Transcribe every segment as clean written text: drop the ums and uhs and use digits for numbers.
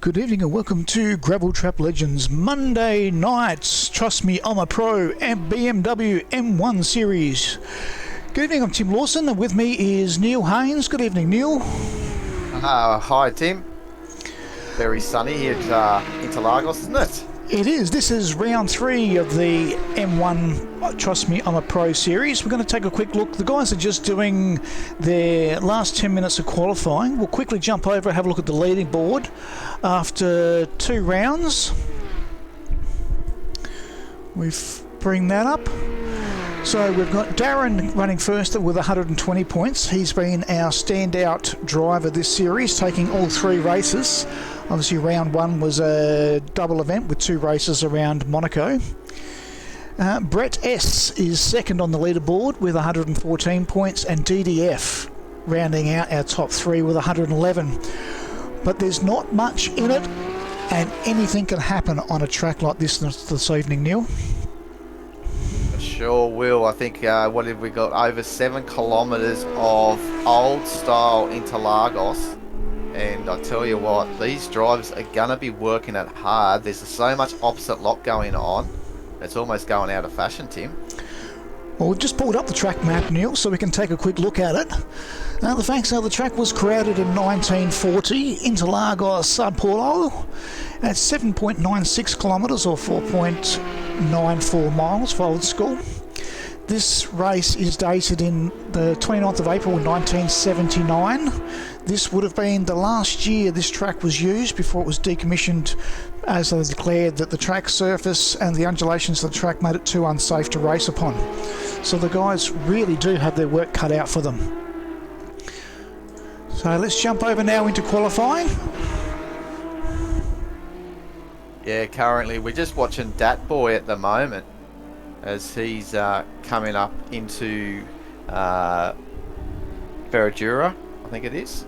Good evening and welcome to Gravel Trap Legends Monday nights. Trust me, I'm a pro and BMW M1 series. Good evening, I'm Tim Lawson and with me is Neil Haynes. Good evening, Neil. Hi, Tim. Very sunny here at Interlagos, isn't it? It is. This is round 3 of the M1 Trust Me, I'm a Pro series. We're going to take a quick look. The guys are just doing their last 10 minutes of qualifying. We'll quickly jump over and have a look at the leading board after 2 rounds. We bring that up. So we've got Darren running first with 120 points. He's been our standout driver this series, taking all 3 races. Obviously round 1 was a double event with 2 races around Monaco. Brett S is second on the leaderboard with 114 points, and DDF rounding out our top 3 with 111. But there's not much in it, and anything can happen on a track like this evening, Neil. Sure will. I think, what have we got? Over 7 kilometres of old style Interlagos. And I tell you what, these drivers are going to be working it hard. There's so much opposite lock going on. It's almost going out of fashion, Tim. Well, we've just pulled up the track map, Neil, so we can take a quick look at it. The facts are the track was created in 1940, Interlagos, Sao Paulo, at 7.96 kilometres or 4.94 miles for old school. This race is dated in the 29th of April 1979. This would have been the last year this track was used before it was decommissioned, as they declared that the track surface and the undulations of the track made it too unsafe to race upon. So the guys really do have their work cut out for them. So let's jump over now into qualifying. Yeah, currently we're just watching Dat Boy at the moment as he's coming up into Ferradura, I think it is.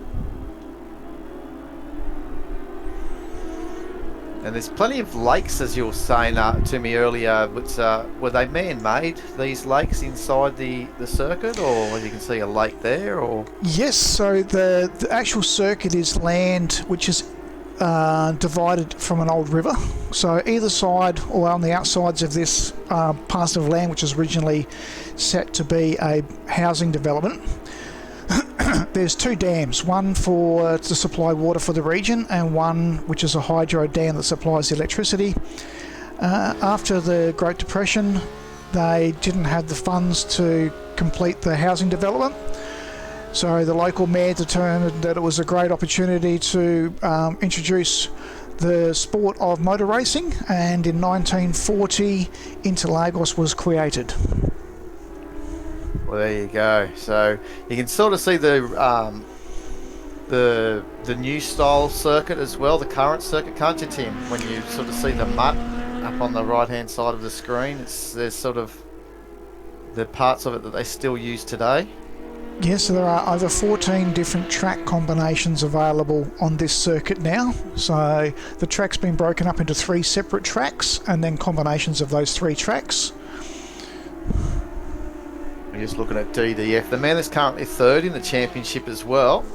And there's plenty of lakes, as you were saying to me earlier. But, were they man-made, these lakes inside the circuit, or as you can see a lake there? Or yes, so the actual circuit is land which is divided from an old river. So either side or on the outsides of this parcel of land, which is originally set to be a housing development, there's 2 dams, one to supply water for the region and one which is a hydro dam that supplies the electricity. After the Great Depression, they didn't have the funds to complete the housing development, so the local mayor determined that it was a great opportunity to introduce the sport of motor racing, and in 1940 Interlagos was created. well, there you go. So you can sort of see the new style circuit as well, the current circuit, can't you, Tim? When you sort of see the map up on the right hand side of the screen, there's sort of the parts of it that they still use today. Yes, so there are over 14 different track combinations available on this circuit now. So the track's been broken up into 3 separate tracks and then combinations of those 3 tracks. We're just looking at DDF. The man is currently 3rd in the championship as well.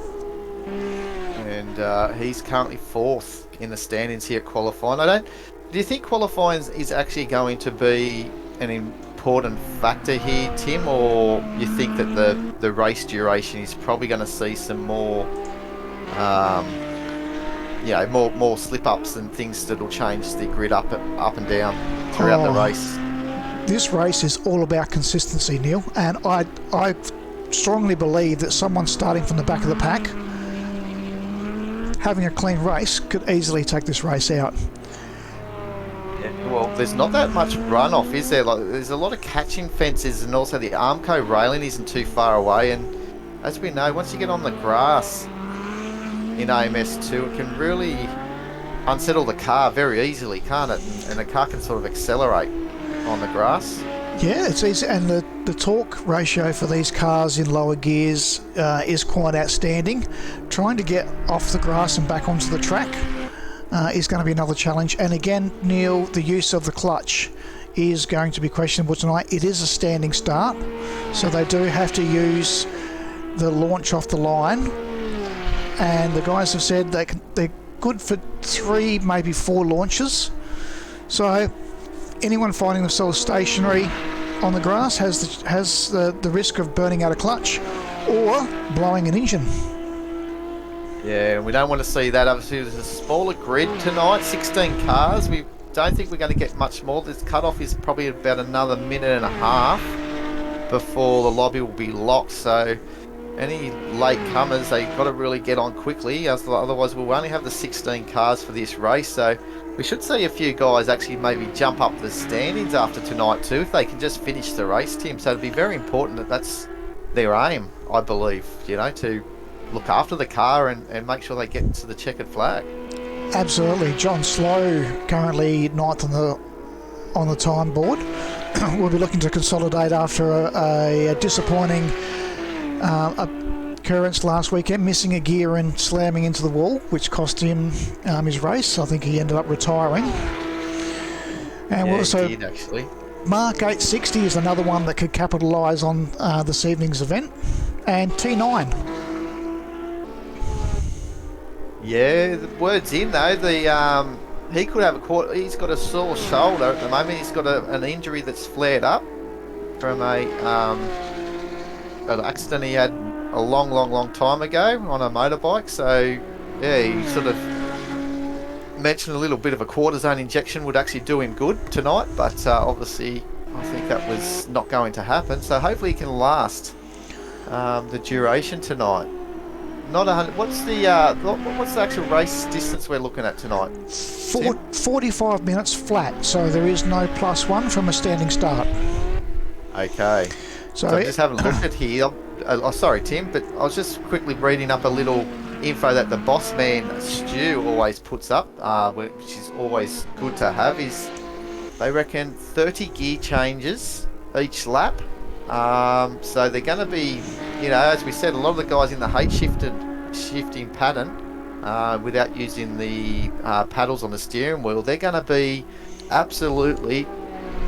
And he's currently 4th in the standings here at qualifying. Do you think qualifying is actually going to be an important factor here, Tim, or you think that the race duration is probably going to see some more more slip-ups and things that'll change the grid up and down throughout the race? This race is all about consistency, Neil, and I strongly believe that someone starting from the back of the pack having a clean race could easily take this race out. Well, there's not that much runoff, is there? There's a lot of catching fences, and also the Armco railing isn't too far away. And as we know, once you get on the grass in AMS2, it can really unsettle the car very easily, can't it? And the car can sort of accelerate on the grass. Yeah, it's easy, and the torque ratio for these cars in lower gears is quite outstanding. Trying to get off the grass and back onto the track is going to be another challenge. And again, Neil, the use of the clutch is going to be questionable tonight. It is a standing start, so they do have to use the launch off the line, and the guys have said they're good for 3, maybe 4 launches. So anyone finding themselves stationary on the grass has the risk of burning out a clutch or blowing an engine. Yeah, we don't want to see that. Obviously, there's a smaller grid tonight, 16 cars. We don't think we're going to get much more. This cutoff is probably about another minute and a half before the lobby will be locked. So any late comers, they got to really get on quickly, otherwise we'll only have the 16 cars for this race. So we should see a few guys actually maybe jump up the standings after tonight too, if they can just finish the race, Tim. So it'd be very important that that's their aim, I believe, you know, to look after the car and make sure they get to the checkered flag. Absolutely. John Slow currently 9th on the time board. We'll be looking to consolidate after a disappointing occurrence last weekend, missing a gear and slamming into the wall, which cost him his race. I think he ended up retiring. And yeah, also, he did, actually. Mark 860 is another one that could capitalise on this evening's event, and T9. Yeah, the word's in though. He could have he's got a sore shoulder at the moment. He's got an injury that's flared up from an accident he had a long time ago on a motorbike. So yeah, he sort of mentioned a little bit of a cortisone injection would actually do him good tonight, but obviously I think that was not going to happen. So hopefully he can last the duration tonight. Not 100. What's the actual race distance we're looking at tonight? 45 minutes flat, so there is no +1 from a standing start. Okay. So I'm just having a look at here. Sorry, Tim, but I was just quickly reading up a little info that the boss man Stu always puts up, which is always good to have. Is they reckon 30 gear changes each lap. So they're going to be, you know, as we said, a lot of the guys in the shifting pattern, without using the paddles on the steering wheel, they're going to be absolutely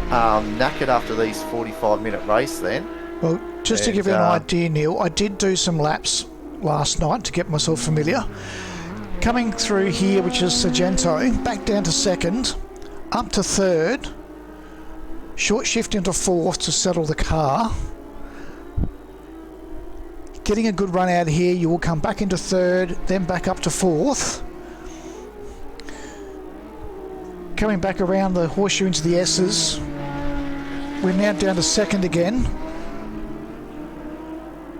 knackered after these 45-minute race then. Well, just to give you an idea, Neil, I did do some laps last night to get myself familiar. Coming through here, which is Sargento, back down to 2nd, up to 3rd, short shift into 4th to settle the car. Getting a good run out here, you will come back into 3rd, then back up to 4th. Coming back around the horseshoe into the S's. We're now down to 2nd again.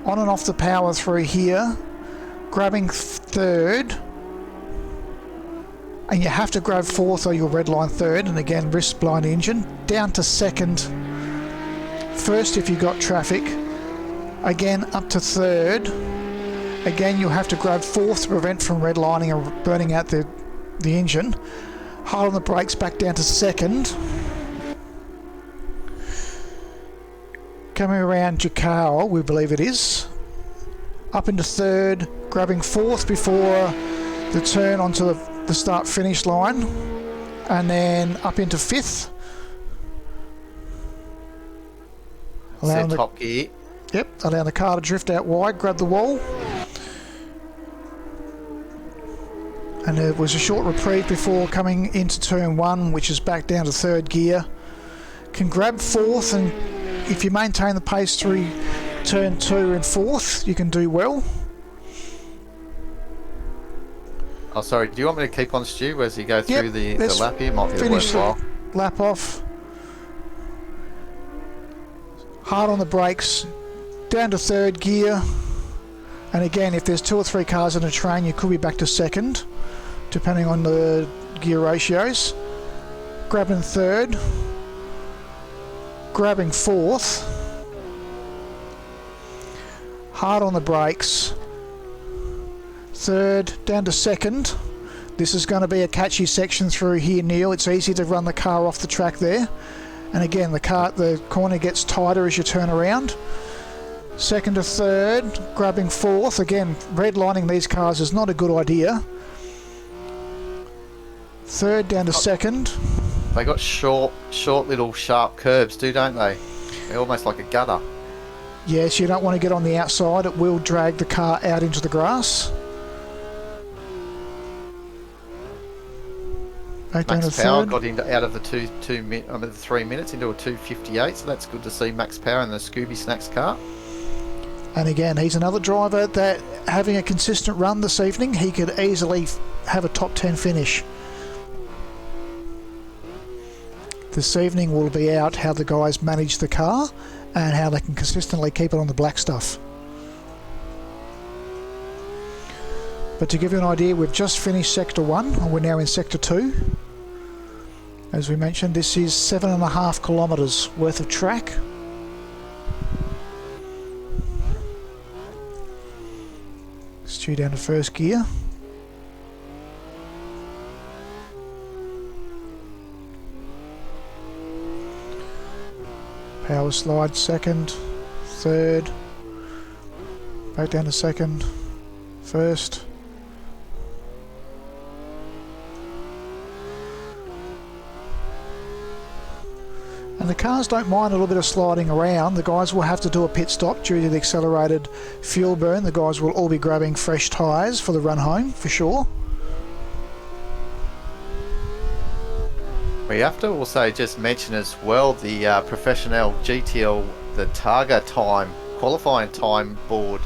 On and off the power through here. Grabbing 3rd. And you have to grab 4th or you'll redline 3rd, and again risk blind engine. Down to 2nd, 1st if you got traffic, again up to 3rd, again you'll have to grab 4th to prevent from redlining or burning out the engine. Hard on the brakes, back down to 2nd. Coming around Jacao, we believe it is, up into 3rd, grabbing 4th before the turn onto the start finish line, and then up into 5th. Allowing the top gear. Yep, allowing the car to drift out wide, grab the wall. And there was a short reprieve before coming into turn 1, which is back down to 3rd gear. Can grab 4th, and if you maintain the pace through turn 2 and 4th, you can do well. Oh, sorry, do you want me to keep on, Stu, as you go through the lap here? Might be finish the worthwhile. lap off. Hard on the brakes, down to 3rd gear. And again, if there's 2 or 3 cars in a train, you could be back to 2nd, depending on the gear ratios. Grabbing 3rd. Grabbing 4th. Hard on the brakes. 3rd, down to 2nd. This is going to be a catchy section through here, Neil. It's easy to run the car off the track there. And again, the corner gets tighter as you turn around. 2nd to 3rd, grabbing 4th. Again, redlining these cars is not a good idea. 3rd down to 2nd. They got short little sharp curves too, don't they? They're almost like a gutter. Yes, you don't want to get on the outside. It will drag the car out into the grass. Back down to Max Power third. got into out of the 3 minutes into a 2:58, so that's good to see Max Power in the Scooby Snacks car. And again, he's another driver that, having a consistent run this evening, he could easily have a top 10 finish. This evening will be out how the guys manage the car and how they can consistently keep it on the black stuff. But to give you an idea, we've just finished Sector 1 and we're now in Sector 2. As we mentioned, this is 7.5 kilometres worth of track. Stu down to first gear. Power slide second, third, back down to second, first. And the cars don't mind a little bit of sliding around. The guys will have to do a pit stop due to the accelerated fuel burn. The guys will all be grabbing fresh tyres for the run home, for sure. We have to also just mention as well the professional GTL, the Targa time, qualifying time board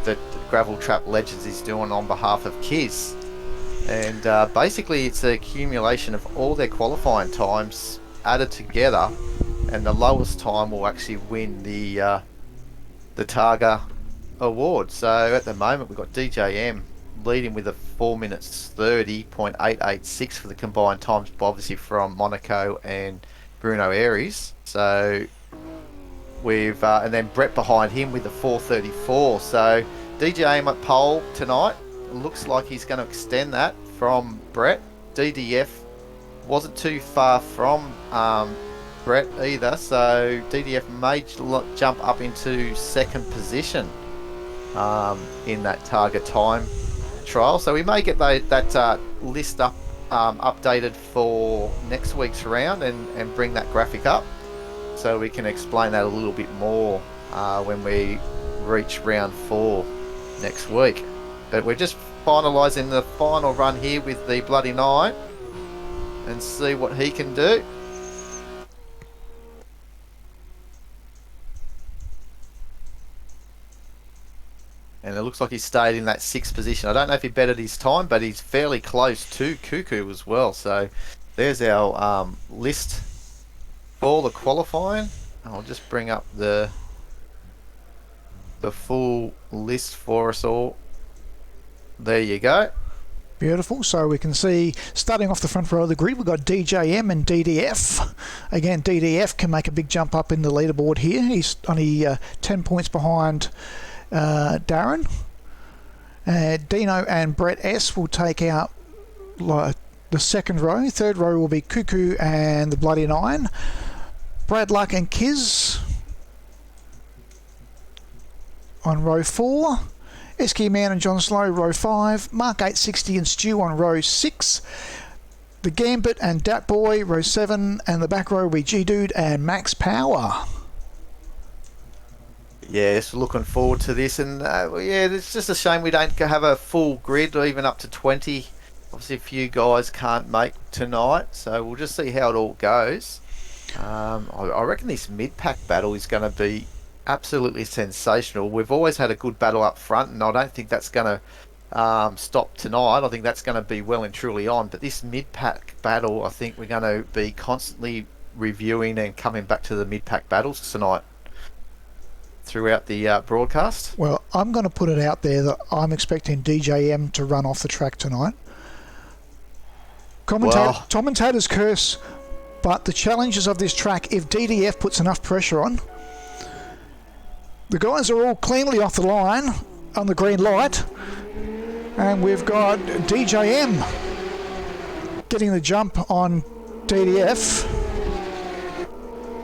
that Gravel Trap Legends is doing on behalf of Kiz. And basically it's the accumulation of all their qualifying times added together, and the lowest time will actually win the Targa award. So at the moment we've got DJM leading with a 4 minutes 30.886 for the combined times, obviously from Monaco and Bruno Aries. So we've and then Brett behind him with the 4:34. So DJM at pole tonight. Looks like he's going to extend that from Brett. DDF wasn't too far from Brett either, so DDF may jump up into second position in that Targa time trial. So we may get that list up updated for next week's round and bring that graphic up so we can explain that a little bit more when we reach round 4 next week. But we're just finalising the final run here with the Bloody Nine and see what he can do. And it looks like he stayed in that 6th position. I don't know if he bettered his time, but he's fairly close to Cuckoo as well. So there's our list for the qualifying. I'll just bring up the full list for us all. There you go. Beautiful. So we can see, starting off the front row of the grid, we've got DJM and DDF. Again, DDF can make a big jump up in the leaderboard here. He's only 10 points behind Darren. Dino and Brett S will take out the second row. Third row will be Cuckoo and the Bloody Nine. Brad Luck and Kiz on row 4. Esky Man and John Slow, row 5. Mark 860 and Stu on row 6. The Gambit and Dat Boy, row 7. And the back row will be G-Dude and Max Power. Yes, looking forward to this. And yeah, it's just a shame we don't have a full grid or even up to 20. Obviously, a few guys can't make tonight, so we'll just see how it all goes. I reckon this mid-pack battle is going to be absolutely sensational. We've always had a good battle up front, and I don't think that's going to stop tonight. I think that's going to be well and truly on. But this mid-pack battle, I think we're going to be constantly reviewing and coming back to the mid-pack battles tonight throughout the broadcast. Well, I'm going to put it out there that I'm expecting DJM to run off the track tonight. Commentators curse, but the challenges of this track, if DDF puts enough pressure on, the guys are all cleanly off the line on the green light, and we've got DJM getting the jump on DDF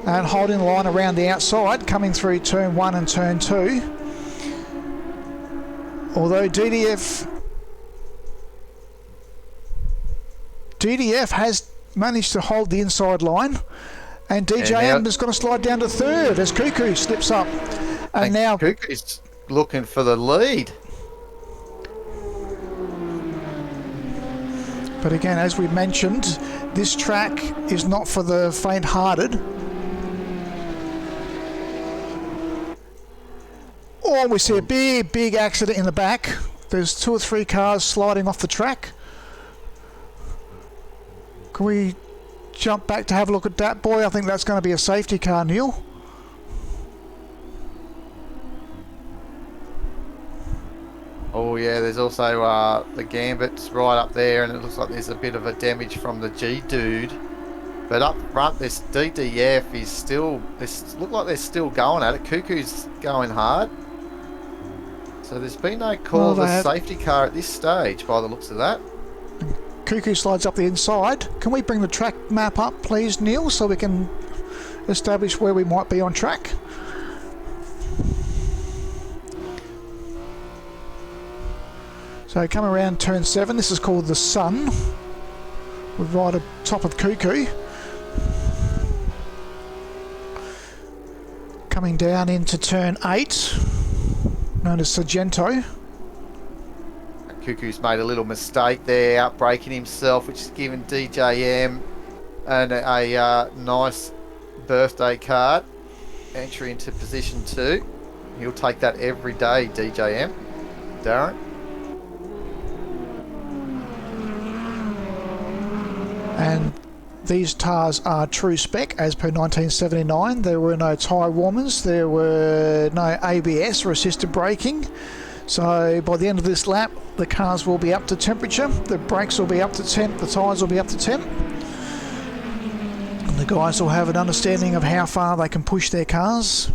and holding the line around the outside, coming through turn 1 and turn 2. Although DDF has managed to hold the inside line, and DJM is going to slide down to third as Cuckoo slips up. And now Cuckoo's looking for the lead. But again, as we mentioned, This track is not for the faint-hearted. Oh, we see a big accident in the back. There's 2 or 3 cars sliding off the track. Can we jump back to have a look at that, boy? I think that's going to be a safety car, Neil. Oh yeah, there's also the Gambit's right up there, and it looks like there's a bit of a damage from the G-Dude. But up front, this DDF is still, look like they're still going at it. Cuckoo's going hard. So there's been no call of a safety car at this stage by the looks of that. Cuckoo slides up the inside. Can we bring the track map up, please, Neil, so we can establish where we might be on track? So come around turn 7. This is called the Sun. We're right at top of Cuckoo. Coming down into turn 8, known as Sargento. Cuckoo's made a little mistake there, outbraking himself, which has given DJM a nice birthday card. Entry into position 2. He'll take that every day, DJM. Darren. And these tyres are true spec as per 1979. There were no tyre warmers, there were no ABS or assisted braking. So by the end of this lap, the cars will be up to temperature, the brakes will be up to temp, the tyres will be up to temp. And the guys will have an understanding of how far they can push their cars.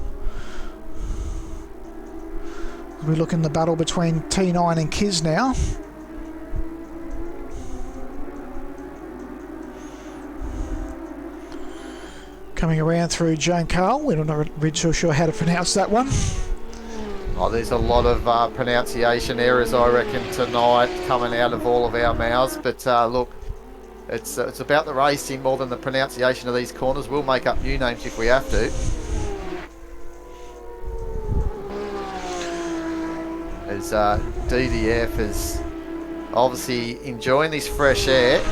We look in the battle between T9 and Kiz now. Coming around through Joan Carl, we're not really sure how to pronounce that one. Oh, there's a lot of pronunciation errors, I reckon, tonight coming out of all of our mouths. But look, it's about the racing more than the pronunciation of these corners. We'll make up new names if we have to. As DDF is obviously enjoying this fresh air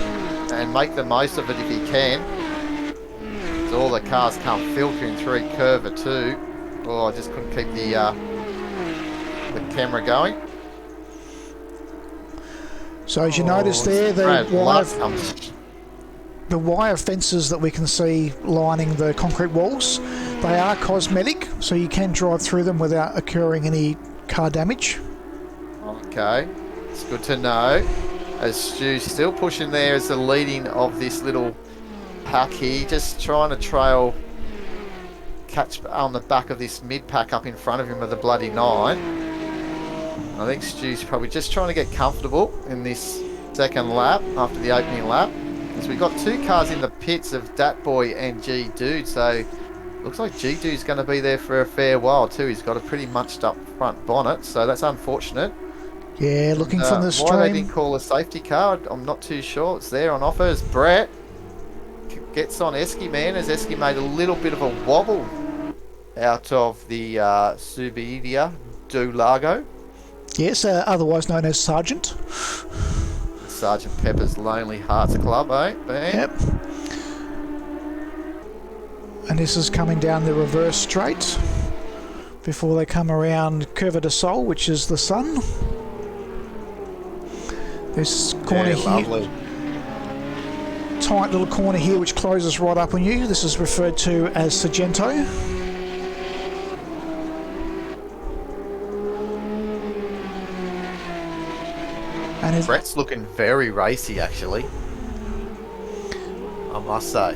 and make the most of it if he can. As all the cars come filtering through Curva 2. Oh, I just couldn't keep the camera going. So as you notice there, the wire fences that we can see lining the concrete walls, they are cosmetic, so you can drive through them without incurring any car damage. Okay, it's good to know. As Stu's still pushing there as the leading of this little pack here, just trying to catch on the back of this mid pack up in front of him with the bloody 9. I think Stu's probably just trying to get comfortable in this second lap after the opening lap. Because we've got 2 cars in the pits of Dat Boy and G-Dude, so looks like G-Dude's going to be there for a fair while too. He's got a pretty munched up front bonnet, so that's unfortunate. Yeah, looking from the stream. Why they didn't call a safety car, I'm not too sure. It's there on offer as Brett gets on Esky Man, as Esky made a little bit of a wobble out of the Subidia do Lago. Yes, otherwise known as Sergeant. Sergeant Pepper's Lonely Hearts Club, eh? Bam. Yep. And this is coming down the reverse straight before they come around Curva de Sol, which is the Sun. This corner here, lovely. Tight little corner here which closes right up on you. This is referred to as Sargento. And Brett's looking very racy, actually, I must say.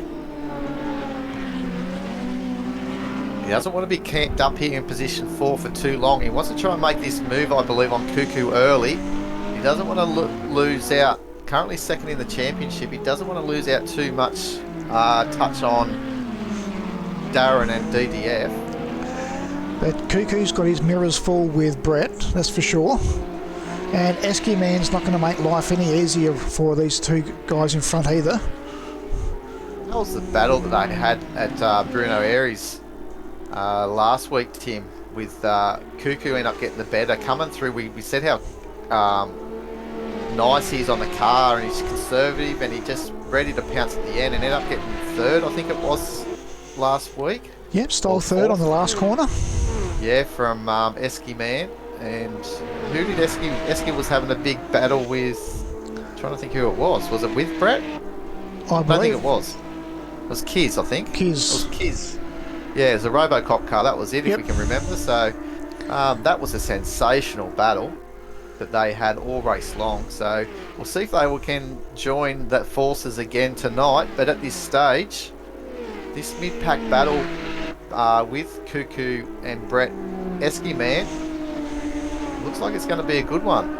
He doesn't want to be camped up here in position 4 for too long. He wants to try and make this move, I believe, on Cuckoo early. He doesn't want to lose out. Currently second in the championship. He doesn't want to lose out too much touch on Darren and DDF. But Cuckoo's got his mirrors full with Brett, that's for sure. And Esky Man's not going to make life any easier for these 2 guys in front either. That was the battle that they had at Bruno Aries last week, Tim, with Cuckoo ended up getting the better. Coming through, we said how nice he is on the car and he's conservative, and he just ready to pounce at the end and ended up getting third, I think it was, last week. Yep, stole third on the last corner. Yeah, from Esky Man. And who did Esky? Esky was having a big battle with... I'm trying to think who it was. Was it with Brett? I don't think it was. It was Kiz, I think. Kiz. It was Kiz. Yeah, it was a Robocop car. That was it, Yep. if we can remember. So that was a sensational battle that they had all race long. So we'll see if they can join that forces again tonight. But at this stage, this mid-pack battle with Cuckoo and Brett Esky Man looks like it's going to be a good one.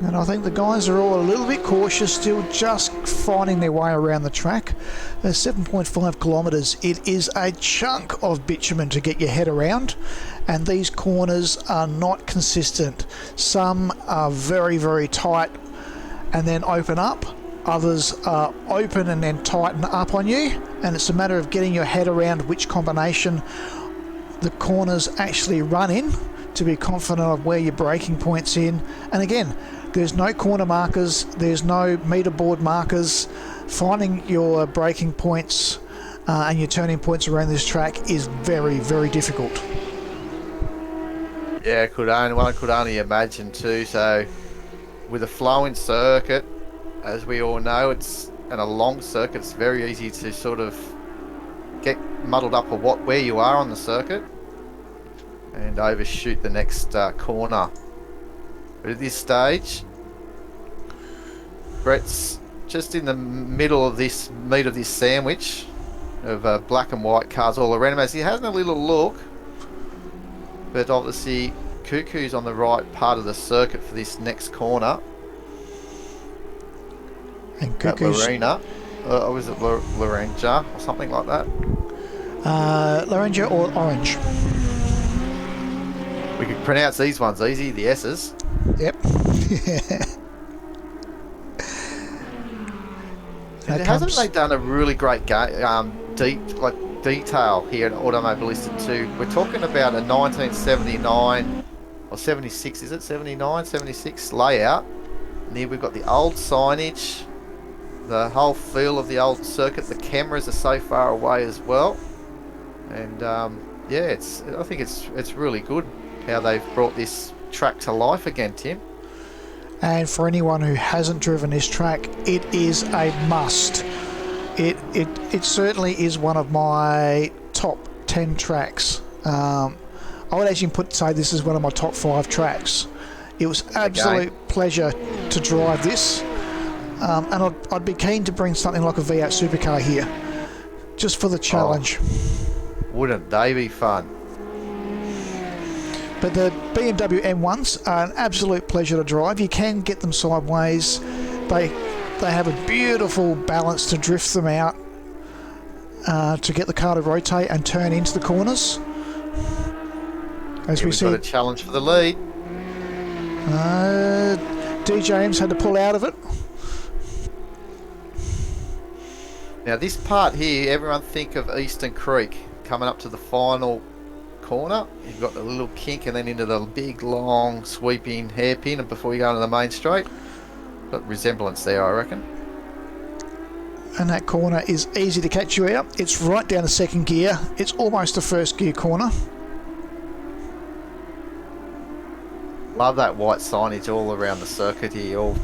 And I think the guys are all a little bit cautious, still just finding their way around the track. 7.5 kilometres, it is a chunk of bitumen to get your head around, and these corners are not consistent. Some are very, very tight and then open up. Others are open and then tighten up on you, and it's a matter of getting your head around which combination the corners actually run in to be confident of where your braking point's in. And again, there's no corner markers, there's no meter board markers. Finding your braking points and your turning points around this track is very, very difficult. Yeah, one could only imagine too. So with a flowing circuit, as we all know, and a long circuit, it's very easy to sort of get muddled up of where you are on the circuit and overshoot the next corner. But at this stage, Brett's just in the middle of this meat of this sandwich of black and white cars all around him as he has a little look. But obviously, Cuckoo's on the right part of the circuit for this next corner. And Cuckoo's... Lorena, or was it Lorenja or something like that? Lorenja or Orange. We could pronounce these ones easy, the S's. Yep. Hasn't they done a really great detail here at Automobilistic 2? We're talking about a 1979 or 76, is it 79, 76 layout. And here we've got the old signage, the whole feel of the old circuit. The cameras are so far away as well, and yeah, I think it's really good how they've brought this track to life again, Tim. And for anyone who hasn't driven this track, it is a must. It certainly is one of my top 10 tracks. I would actually say this is one of my top 5 tracks. It was absolute pleasure to drive this, and I'd be keen to bring something like a V8 supercar here, just for the challenge. Wouldn't they be fun? But the BMW M1s are an absolute pleasure to drive. You can get them sideways. They have a beautiful balance to drift them out, to get the car to rotate and turn into the corners. As we see, got a challenge for the lead. DJM's had to pull out of it. Now this part here, everyone think of Eastern Creek coming up to the final corner. You've got the little kink and then into the big long sweeping hairpin before you go into the main straight. Got resemblance there, I reckon. And that corner is easy to catch you out. It's right down to second gear. It's almost a first gear corner. Love that white signage all around the circuit here, all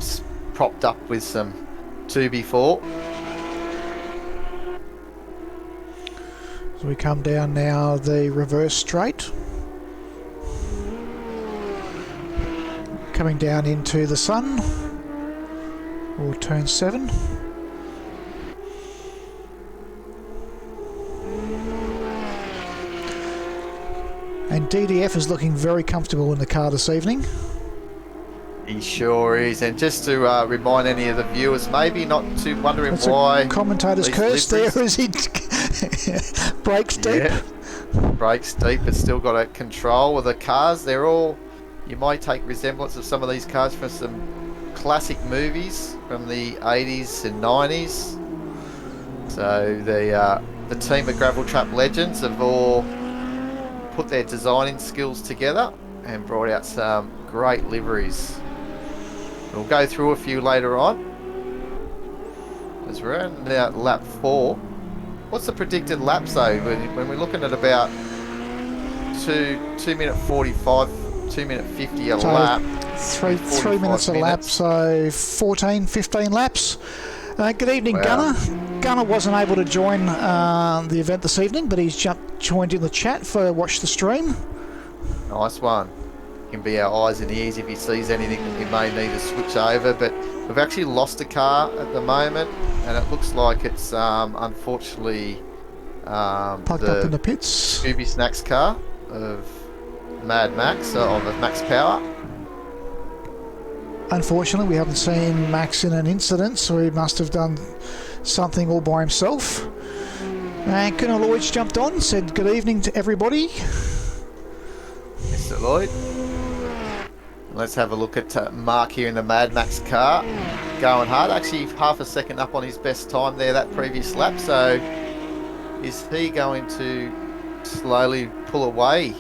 propped up with some 2x4. So we come down now the reverse straight. Coming down into the sun, or turn 7. And DDF is looking very comfortable in the car this evening. He sure is. And just to remind any of the viewers, maybe not too wondering That's why... Commentator's curse there as he brakes deep. Yeah, brakes deep, but still got a control of the cars. They're all... You might take resemblance of some of these cars from some classic movies from the 80s and 90s. So the team of Gravel Trap legends have all put their designing skills together and brought out some great liveries. We'll go through a few later on. as we're in lap 4. What's the predicted laps though? When we're looking at about 2 minute 45, 2 minute 50 a lap. Three minutes a lap, so 14, 15 laps. Good evening, Gunner. Gunner wasn't able to join the event this evening, but he's joined in the chat for watch the stream. Nice one. Can be our eyes and ears if he sees anything that we may need to switch over. But we've actually lost a car at the moment, and it looks like it's unfortunately Parked up in the pits. Scooby Snacks car of Mad Max, of Max Power. Unfortunately, we haven't seen Max in an incident, so he must have done something all by himself. And Colonel Lloyd's jumped on, said good evening to everybody. Mr. Lloyd. Let's have a look at Mark here in the Mad Max car. Going hard, actually half a second up on his best time there that previous lap. So is he going to slowly pull away?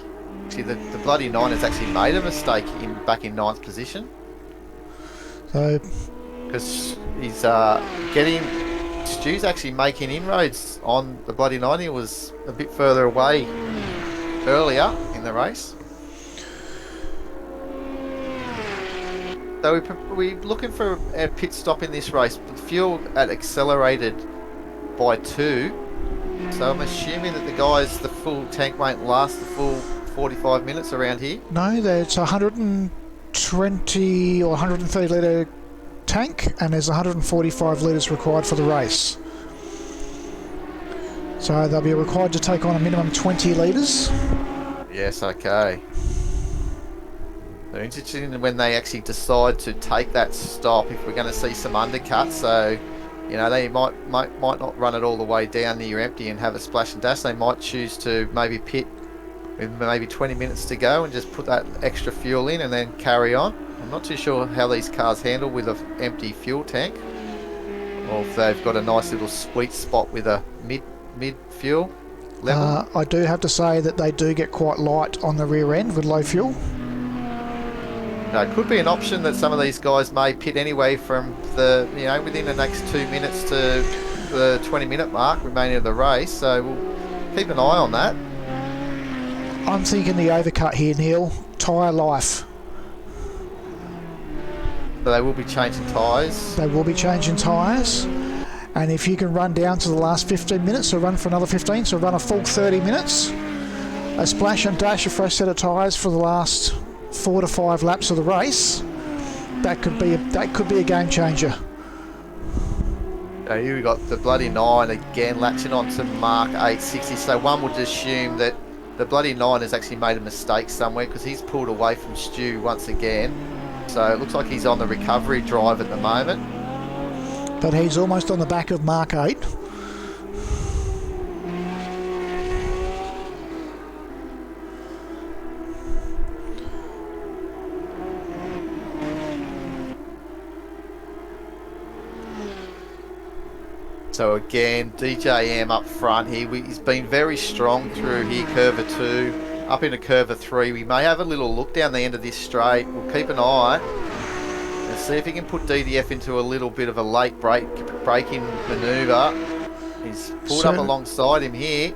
See, the bloody 9 has actually made a mistake back in 9th position. So, because he's Stu's actually making inroads on the bloody 9. He was a bit further away earlier in the race. So we're looking for a pit stop in this race. The fuel had accelerated by 2. So I'm assuming that the full tank won't last the full 45 minutes around here. no, it's 120 or 130 litre tank, and there's 145 litres required for the race. So they'll be required to take on a minimum 20 litres. Yes, okay. They're interested in when they actually decide to take that stop, if we're going to see some undercuts. So, you know, they might not run it all the way down near empty and have a splash and dash. They might choose to maybe pit with maybe 20 minutes to go and just put that extra fuel in and then carry on. I'm not too sure how these cars handle with an empty fuel tank, or if they've got a nice little sweet spot with a mid fuel level. I do have to say that they do get quite light on the rear end with low fuel. No, it could be an option that some of these guys may pit anyway from within the next 2 minutes to the 20-minute mark remaining of the race. So we'll keep an eye on that. I'm thinking the overcut here, Neil. Tyre life. So they will be changing tyres. They will be changing tyres. And if you can run down to the last 15 minutes, or run for another 15, so run a full 30 minutes, a splash and dash, a fresh set of tyres for the last 4 to 5 laps of the race, that could be a game changer. So here we got the bloody 9 again latching on to Mark 860. So one would assume that the bloody 9 has actually made a mistake somewhere, because he's pulled away from Stu once again. So it looks like he's on the recovery drive at the moment. But he's almost on the back of Mark 8. So again, DJM up front here. He's been very strong through here, curve 2, up into curve 3. We may have a little look down the end of this straight. We'll keep an eye and see if he can put DDF into a little bit of a late braking manoeuvre. He's pulled up alongside him here.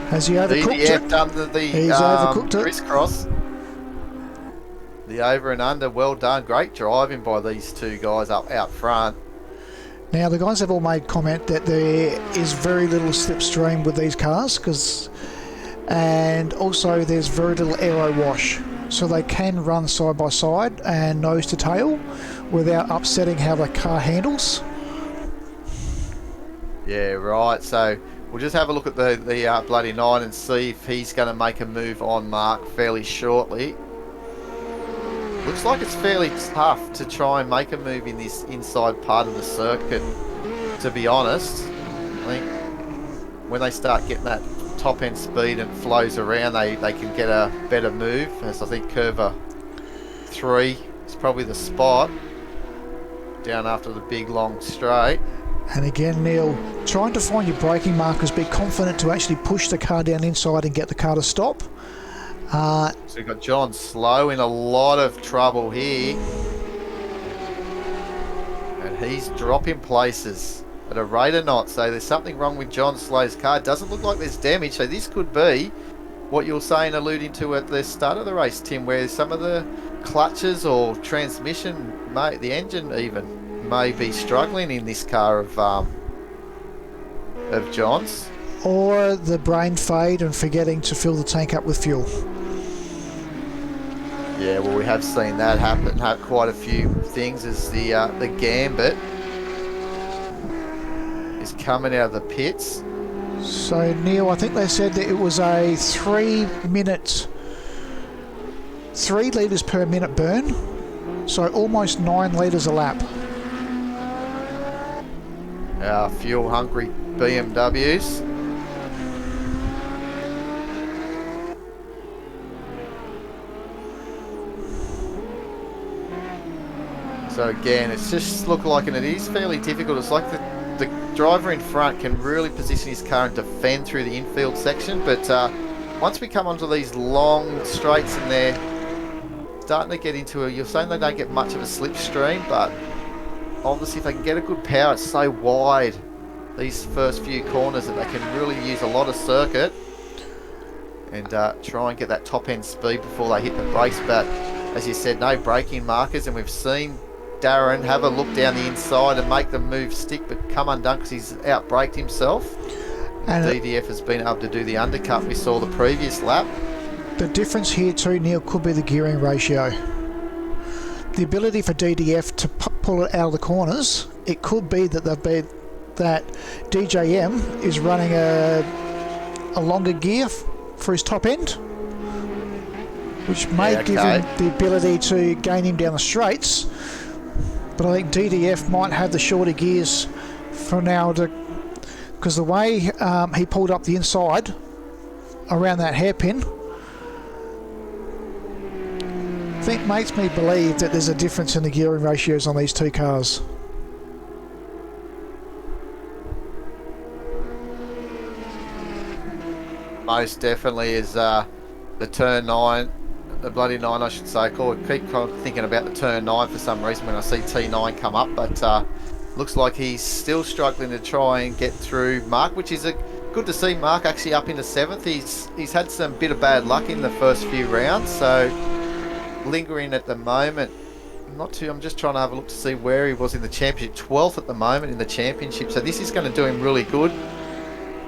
Has he overcooked it? DDF done He's overcooked it. crisscross. The over and under, well done. Great driving by these two guys up out front. Now the guys have all made comment that there is very little slipstream with these cars, and also there's very little aero wash, so they can run side by side and nose to tail without upsetting how the car handles. Yeah, right. So we'll just have a look at the bloody 9 and see if he's going to make a move on Mark fairly shortly. Looks like it's fairly tough to try and make a move in this inside part of the circuit, to be honest. I think when they start getting that top end speed and flows around, they can get a better move, as I think curve 3 is probably the spot down after the big long straight. And again, Neil, trying to find your braking markers, be confident to actually push the car down inside and get the car to stop. So we've got John Slow in a lot of trouble here. And he's dropping places at a rate of knots. So there's something wrong with John Slow's car. It doesn't look like there's damage. So this could be what you were saying, alluding to at the start of the race, Tim, where some of the clutches or transmission, the engine even, may be struggling in this car of John's. Or the brain fade and forgetting to fill the tank up with fuel. Yeah, well, we have seen that happen. Quite a few things as the Gambit is coming out of the pits. So Neil, I think they said that it was a 3 litres per minute burn, so almost 9 litres a lap. Our fuel hungry BMWs. So again, it's just looked like, and it is fairly difficult. It's like the driver in front can really position his car and defend through the infield section, but once we come onto these long straights and they're starting to get into you're saying they don't get much of a slipstream, but obviously if they can get a good power, it's so wide, these first few corners, that they can really use a lot of circuit and try and get that top end speed before they hit the brakes. But as you said, no braking markers, and we've seen Darren have a look down the inside and make the move stick, but come undone because he's out-braked himself. And DDF has been able to do the undercut we saw the previous lap. The difference here too, Neil, could be the gearing ratio. The ability for DDF to pull it out of the corners, it could be that that DJM is running a longer gear for his top end, which may give him the ability to gain him down the straights. But I think DDF might have the shorter gears for now, because the way he pulled up the inside around that hairpin, I think makes me believe that there's a difference in the gearing ratios on these two cars. Most definitely is the turn 9, the bloody 9 I should say. I keep thinking about the turn 9 for some reason when I see T9 come up, but looks like he's still struggling to try and get through Mark, which is good to see Mark actually up into 7th. He's had some bit of bad luck in the first few rounds, so lingering at the moment. I'm just trying to have a look to see where he was in the championship. 12th at the moment in the championship, so this is going to do him really good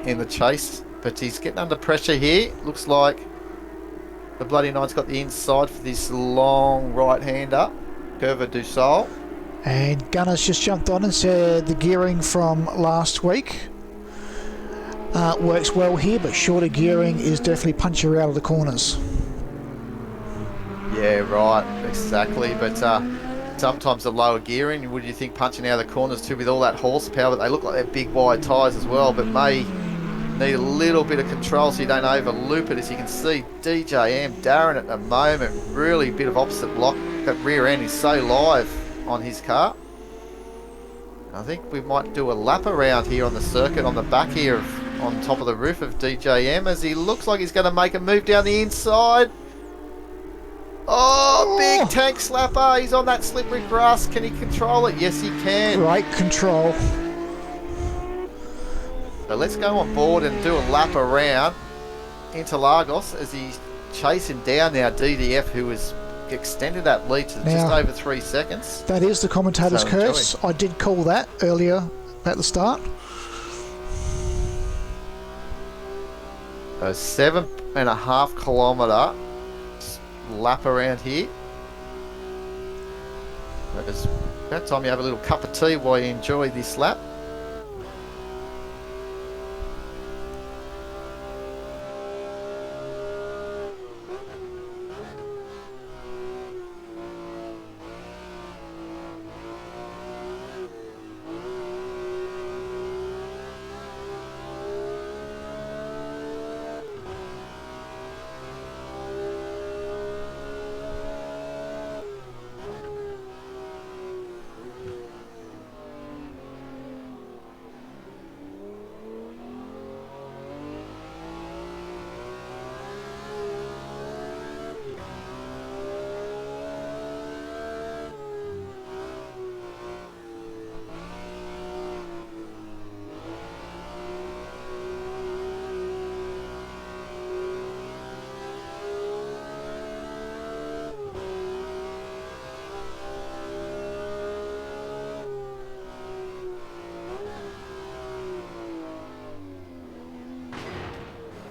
in the chase. But he's getting under pressure here. Looks like the bloody 9's got the inside for this long right-hander, Curva du Sol. And Gunner's just jumped on and said the gearing from last week works well here, but shorter gearing is definitely punchier out of the corners. Yeah, right, exactly. But sometimes the lower gearing, would you think punching out of the corners too with all that horsepower, but they look like they're big wide tyres as well, but may need a little bit of control so you don't overloop it. As you can see, DJM, Darren at the moment, really a bit of opposite block. That rear end is so live on his car. I think we might do a lap around here on the circuit, on the back here, on top of the roof of DJM, as he looks like he's going to make a move down the inside. Oh, big tank slapper. He's on that slippery grass. Can he control it? Yes, he can. Great control. So let's go on board and do a lap around Interlagos as he's chasing down now DDF, who has extended that lead to just over 3 seconds. That is the commentator's curse. I did call that earlier at the start. A 7.5 kilometre lap around here. It's about time you have a little cup of tea while you enjoy this lap.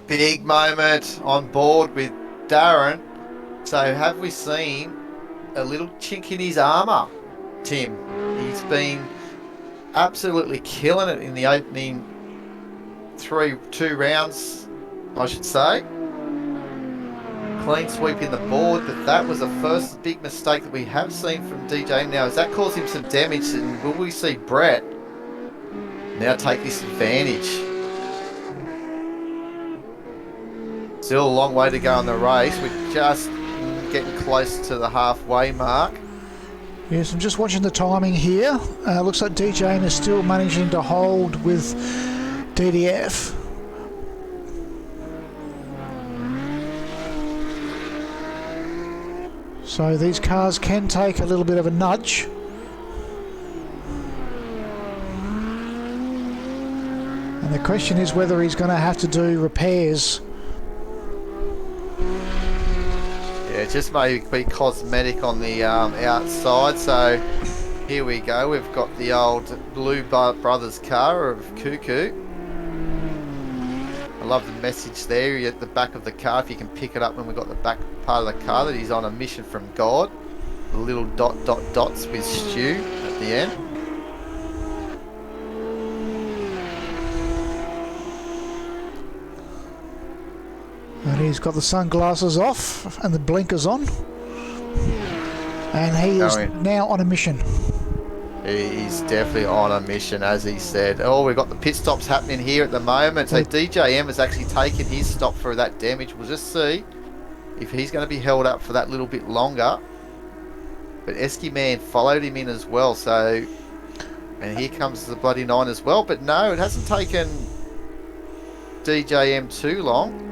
Big moment on board with Darren. So have we seen a little chink in his armour, Tim? He's been absolutely killing it in the opening two rounds, I should say. Clean sweep in the board, but that was the first big mistake that we have seen from DJ. Now, has that caused him some damage, and will we see Brett now take this advantage? Still a long way to go in the race. We're just getting close to the halfway mark. Yes, I'm just watching the timing here. Looks like DJ is still managing to hold with DDF. So these cars can take a little bit of a nudge. And the question is whether he's going to have to do repairs. Yeah, it just may be cosmetic on the outside. So here we go. We've got the old Blue Brothers car of Cuckoo. I love the message there at the back of the car. If you can pick it up when we've got the back part of the car, that he's on a mission from God. The little dots with Stu at the end. And he's got the sunglasses off and the blinkers on. And he is now on a mission. He's definitely on a mission, as he said. Oh, we've got the pit stops happening here at the moment. So DJM has actually taken his stop for that damage. We'll just see if he's going to be held up for that little bit longer. But Esky Man followed him in as well. So, and here comes the bloody 9 as well. But no, it hasn't taken DJM too long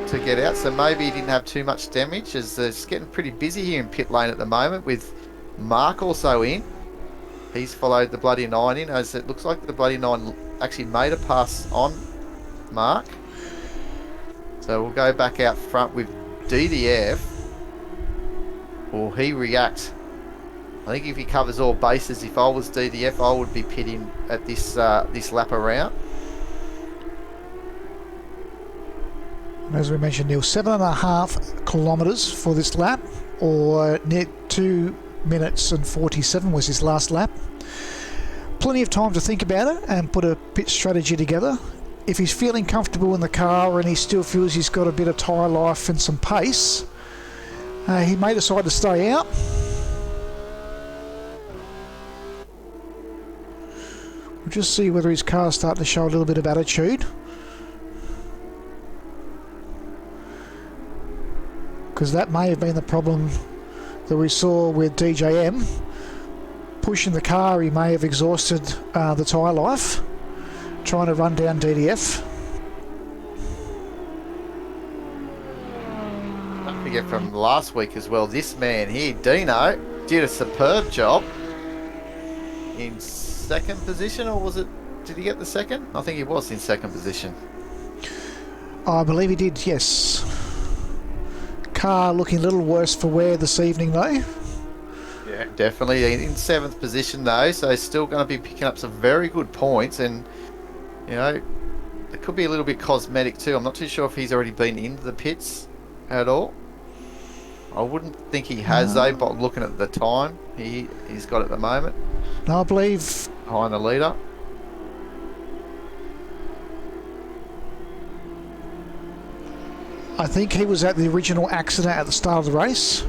to get out. So maybe he didn't have too much damage, as it's getting pretty busy here in pit lane at the moment with Mark also in. He's followed the bloody 9 in, as it looks like the bloody 9 actually made a pass on Mark. So we'll go back out front with DDF. Will he react? I think if he covers all bases, if I was DDF, I would be pitting at this lap around. As we mentioned, Neil, 7.5 kilometres for this lap, or near 2 minutes and 47 was his last lap. Plenty of time to think about it and put a pit strategy together. If he's feeling comfortable in the car and he still feels he's got a bit of tyre life and some pace, he may decide to stay out. We'll just see whether his car's starting to show a little bit of attitude. Because that may have been the problem that we saw with DJM. Pushing the car, he may have exhausted the tyre life, trying to run down DDF. Don't forget from last week as well, this man here, Dino, did a superb job in second position, or was it, did he get the second? I think he was in second position. I believe he did, yes. Car looking a little worse for wear this evening though. Yeah, definitely in 7th position though, so still going to be picking up some very good points, and you know, it could be a little bit cosmetic too. I'm not too sure if he's already been into the pits at all. I wouldn't think he has though, but looking at the time he's got at the moment. No, I believe Behind the leader. I think he was at the original accident at the start of the race.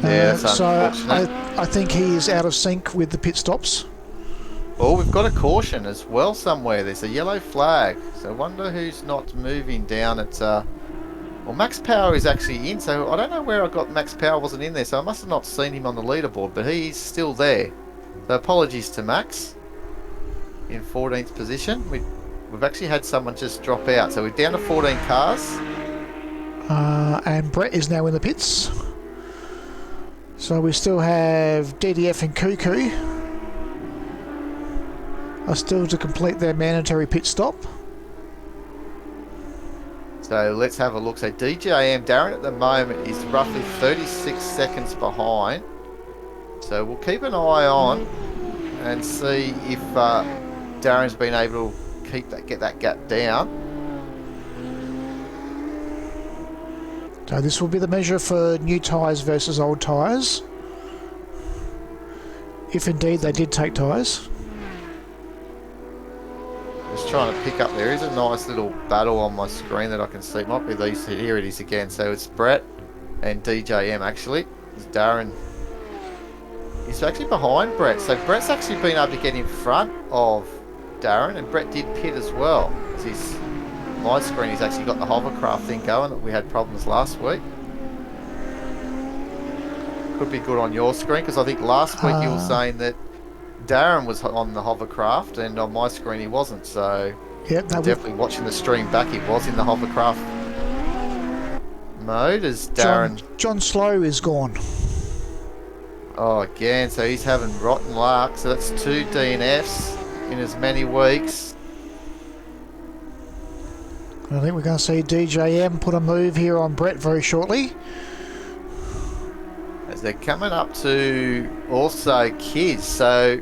Yeah, that's so unfortunate. I think he is out of sync with the pit stops. Well, we've got a caution as well somewhere. There's a yellow flag. So I wonder who's not moving down at... well, Max Power is actually in, so I don't know where I got Max Power wasn't in there, so I must have not seen him on the leaderboard, but he's still there. So apologies to Max in 14th position. We've actually had someone just drop out, so we're down to 14 cars. And Brett is now in the pits. So we still have DDF and Cuckoo are still to complete their mandatory pit stop. So let's have a look. So DJM, Darren at the moment is roughly 36 seconds behind. So we'll keep an eye on and see if Darren's been able to get that gap down. So this will be the measure for new tyres versus old tyres. If indeed they did take tyres. Just trying to pick up, there is a nice little battle on my screen that I can see. It might be these, here it is again. So it's Brett and DJM actually. It's Darren. He's actually behind Brett. So Brett's actually been able to get in front of Darren, and Brett did pit as well. My screen, he's actually got the hovercraft thing going that we had problems last week. Could be good on your screen, because I think last week you were saying that Darren was on the hovercraft and on my screen he wasn't, so yep, definitely watching the stream back, he was in the hovercraft mode as Darren. John Slow is gone. Oh, again, so he's having rotten luck. So that's 2 DNFs in as many weeks. I think we're going to see DJM put a move here on Brett very shortly. As they're coming up to also Kids, so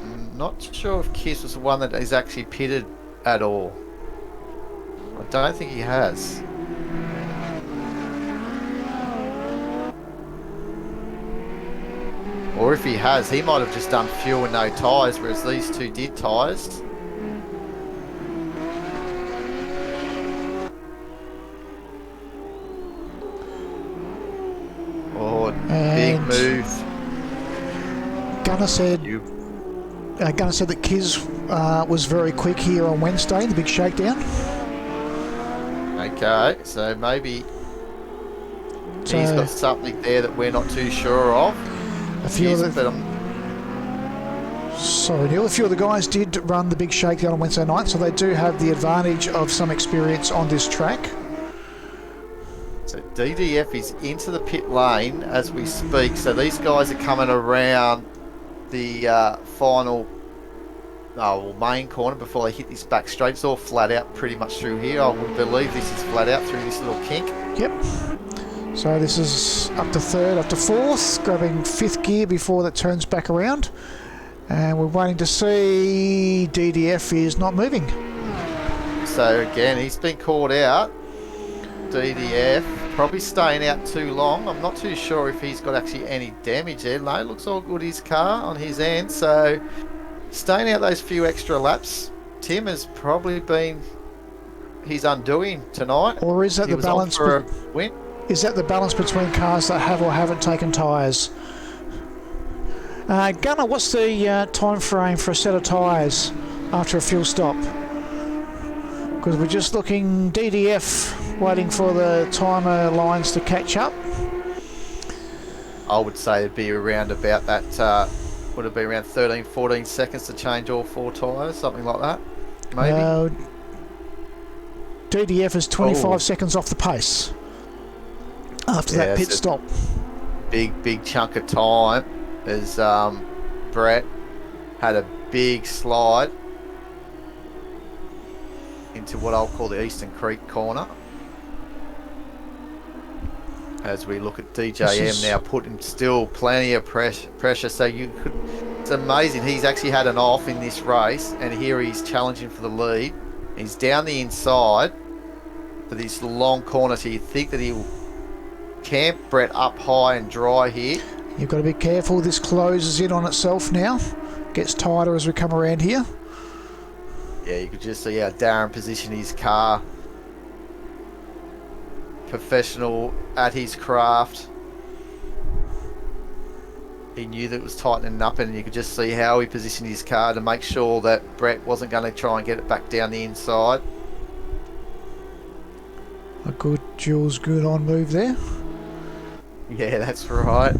I'm not sure if Kiss was the one that is actually pitted at all. I don't think he has. Or if he has, he might have just done fuel and no tyres, whereas these two did tyres. Oh, big move. Gunnar said that Kiz was very quick here on Wednesday, the big shakedown. Okay, so maybe he's got something there that we're not too sure of. Neil, a few of the guys did run the big shakedown on Wednesday night, so they do have the advantage of some experience on this track. So DDF is into the pit lane as we speak, so these guys are coming around the final main corner before they hit this back straight. It's all flat out pretty much through here. I would believe this is flat out through this little kink. Yep. So this is up to third, up to fourth, grabbing fifth gear before that turns back around. And we're waiting to see DDF is not moving. So again, he's been caught out. DDF probably staying out too long. I'm not too sure if he's got actually any damage there. No, it looks all good, his car on his end. So staying out those few extra laps, Tim, has probably been his undoing tonight. Or is that the balance for a win? Is that the balance between cars that have or haven't taken tyres? Gunnar, what's the time frame for a set of tyres after a fuel stop? Because we're just looking DDF, waiting for the timer lines to catch up. I would say it'd be around about that, would it be around 13, 14 seconds to change all 4 tyres, something like that, maybe? DDF is 25 seconds off the pace after that pit stop. Big chunk of time as Brett had a big slide into what I'll call the Eastern Creek corner. As we look at DJM now putting still plenty of pressure, so it's amazing. He's actually had an off in this race, and here he's challenging for the lead. He's down the inside for this long corner, so you think that he will camp Brett up high and dry here. You've got to be careful. This closes in on itself now. Gets tighter as we come around here. Yeah, you could just see how Darren positioned his car. Professional at his craft. He knew that it was tightening up, and you could just see how he positioned his car to make sure that Brett wasn't going to try and get it back down the inside. A good Jules Goudon move there. Yeah, that's right.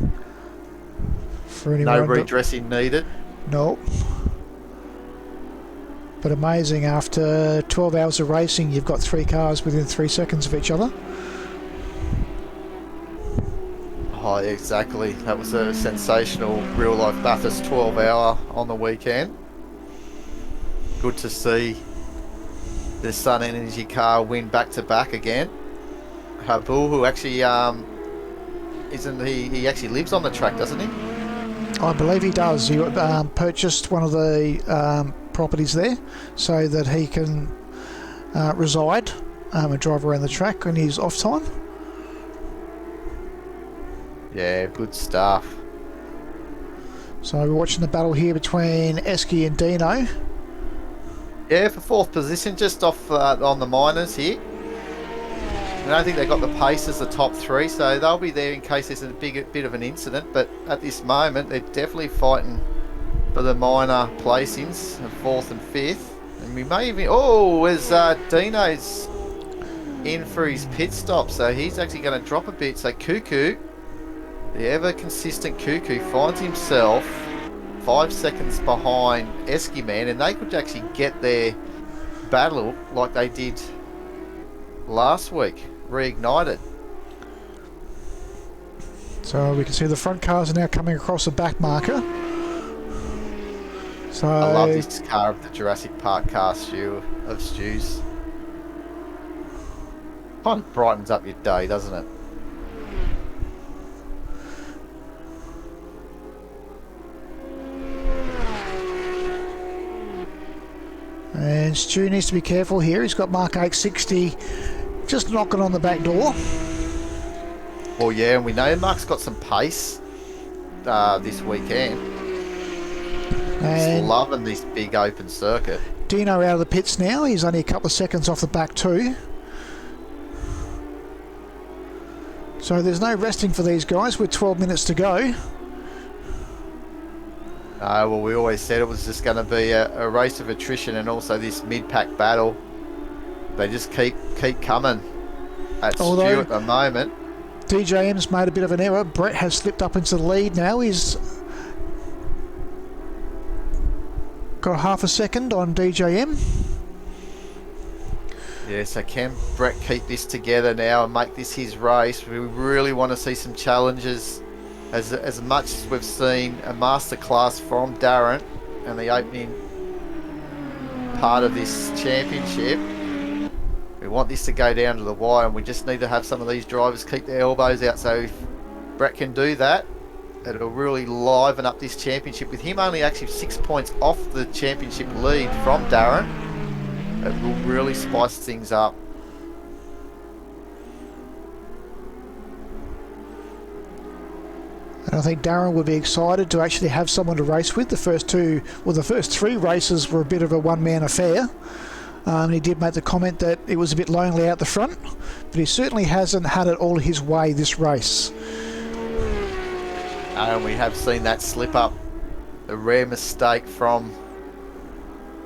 No redressing needed. Nope. But amazing, after 12 hours of racing, you've got 3 cars within 3 seconds of each other. Oh, exactly. That was a sensational real-life Bathurst 12-hour on the weekend. Good to see the Sun Energy car win back-to-back again. Habul, who actually isn't he actually lives on the track, doesn't he? I believe he does. He purchased one of the properties there so that he can reside and drive around the track on his off time. Yeah, good stuff. So we're watching the battle here between Esky and Dino. Yeah, for fourth position, just off on the minors here. I don't think they got the pace as the top three, so they'll be there in case there's a bit of an incident. But at this moment, they're definitely fighting for the minor placings of fourth and fifth. And we may even... Oh, as Dino's in for his pit stop, so he's actually going to drop a bit. So Cuckoo, the ever-consistent Cuckoo, finds himself 5 seconds behind Esky Man, and they could actually get their battle like they did last week, reignited. So we can see the front cars are now coming across the back marker. So I love this car of the Jurassic Park car, Stu, of Stu's. Kind of brightens up your day, doesn't it? And Stu needs to be careful here. He's got Mark 860 just knocking on the back door. Well, yeah, and we know Mark's got some pace this weekend. And He's loving this big open circuit. Dino out of the pits now. He's only a couple of seconds off the back too. So there's no resting for these guys with 12 minutes to go. Well, we always said it was just going to be a race of attrition, and also this mid-pack battle. They just keep coming at Stu at the moment. DJM's made a bit of an error. Brett has slipped up into the lead now. He's got half a second on DJM. Yeah, so can Brett keep this together now and make this his race? We really want to see some challenges. As much as we've seen a masterclass from Darren and the opening part of this championship, we want this to go down to the wire, and we just need to have some of these drivers keep their elbows out. So if Brett can do that, it'll really liven up this championship. With him only actually 6 points off the championship lead from Darren, it will really spice things up. And I think Darren would be excited to actually have someone to race with. The first three races were a bit of a one-man affair. He did make the comment that it was a bit lonely out the front, but he certainly hasn't had it all his way this race. And we have seen that slip up, a rare mistake from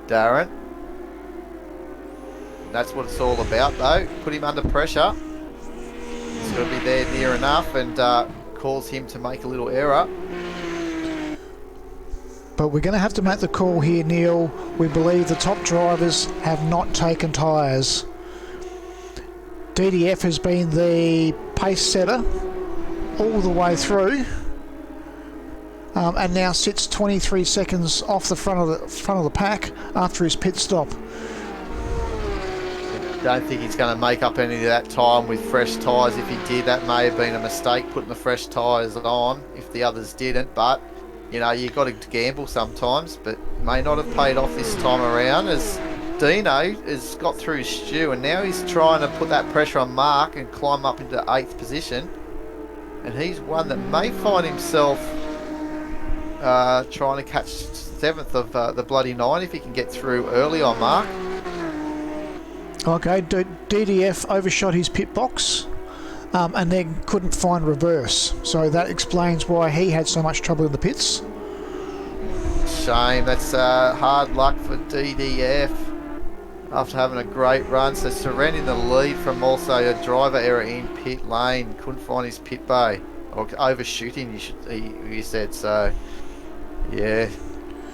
Darren. That's what it's all about, though. Put him under pressure. He's got to be there near enough, and cause him to make a little error. But we're going to have to make the call here, Neil. We believe the top drivers have not taken tyres. DDF has been the pace setter all the way through, and now sits 23 seconds off the front of the pack after his pit stop. Don't think he's going to make up any of that time with fresh tyres. If he did, that may have been a mistake, putting the fresh tyres on if the others didn't. But you know, you've got to gamble sometimes, but may not have paid off this time around, as Dino has got through Stu, and now he's trying to put that pressure on Mark and climb up into 8th position. And he's one that may find himself trying to catch 7th of the bloody 9 if he can get through early on Mark. Okay, DDF overshot his pit box and then couldn't find reverse. So that explains why he had so much trouble in the pits. Shame. That's hard luck for DDF after having a great run. So surrendering the lead from also a driver error in pit lane. Couldn't find his pit bay. Or overshooting, he said. So, yeah,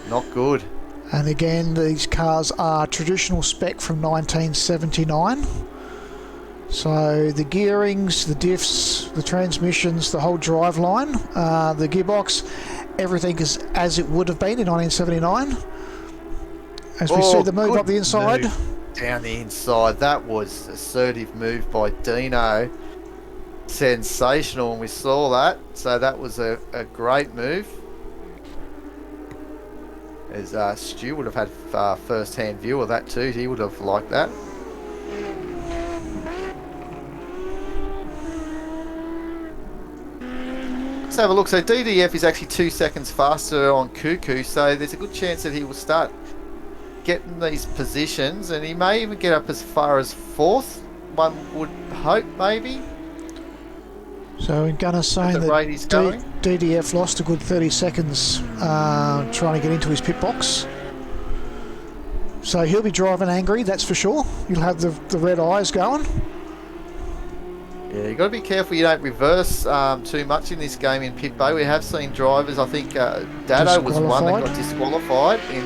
not good. And again, these cars are traditional spec from 1979. So the gearings, the diffs, the transmissions, the whole drive line, the gearbox, everything is as it would have been in 1979. As we see the move up the inside. Down the inside. That was assertive move by Dino. Sensational, and we saw that. So that was a great move. As Stu would have had first-hand view of that too. He would have liked that. Let's have a look. So DDF is actually 2 seconds faster on Cuckoo, so there's a good chance that he will start getting these positions, and he may even get up as far as 4th. One would hope, maybe. So Gunner's saying the that rate he's going. DDF lost a good 30 seconds trying to get into his pit box. So he'll be driving angry, that's for sure. He'll have the red eyes going. Yeah, you've got to be careful you don't reverse too much in this game in pit bay. We have seen drivers, I think Dado was one that got disqualified in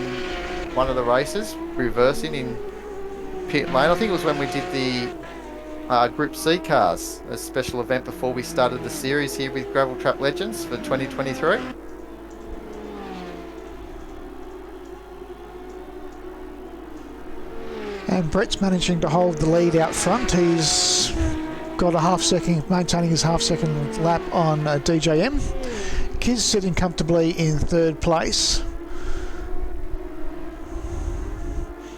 one of the races, reversing in pit lane. I think it was when we did the Group C cars, a special event before we started the series here with Gravel Trap Legends for 2023. And Brett's managing to hold the lead out front. He's got a half second, maintaining his half second lap on DJM. Kiz sitting comfortably in 3rd place.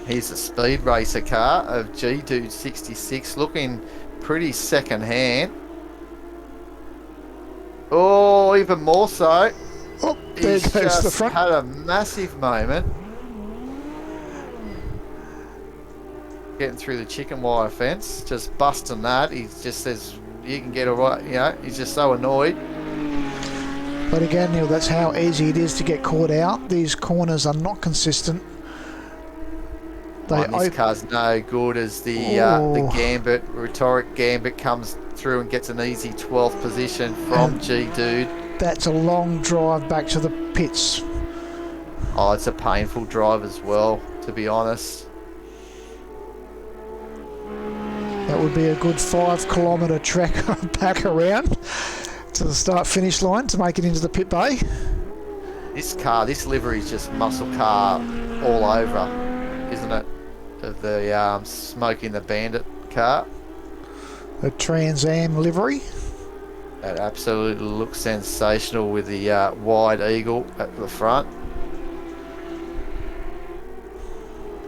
Here's a speed racer car of G-Dude 66, looking pretty second hand. Oh, even more so. Oh, there He's goes just the front. had a massive moment. Getting through the chicken wire fence, just busting that. He just says, you can get all right, you know, he's just so annoyed. But again, Neil, that's how easy it is to get caught out. These corners are not consistent. This car's no good as the Gambit, Rhetoric Gambit comes through and gets an easy 12th position from G-Dude. That's a long drive back to the pits. Oh, it's a painful drive as well, to be honest. That would be a good 5 kilometre trek back around to the start-finish line to make it into the pit bay. This car, this livery is just muscle car all over, isn't it? Of the Smoking the Bandit car. A Trans Am livery. It absolutely looks sensational with the wide eagle at the front.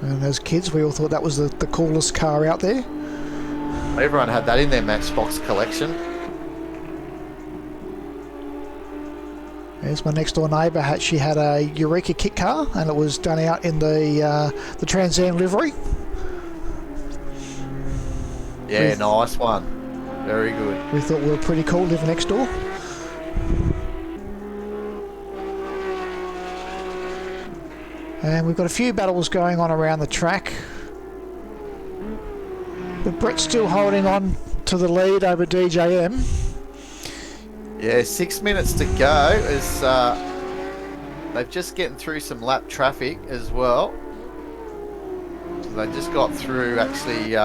And as kids, we all thought that was the coolest car out there. Everyone had that in their Matchbox collection. There's my next door neighbour. She had a Eureka kit car, and it was done out in the Trans Am livery. Yeah, nice one. Very good. We thought we were pretty cool living next door. And we've got a few battles going on around the track. But Brett's still holding on to the lead over DJM. Yeah, 6 minutes to go as they've just getting through some lap traffic as well. So they just got through actually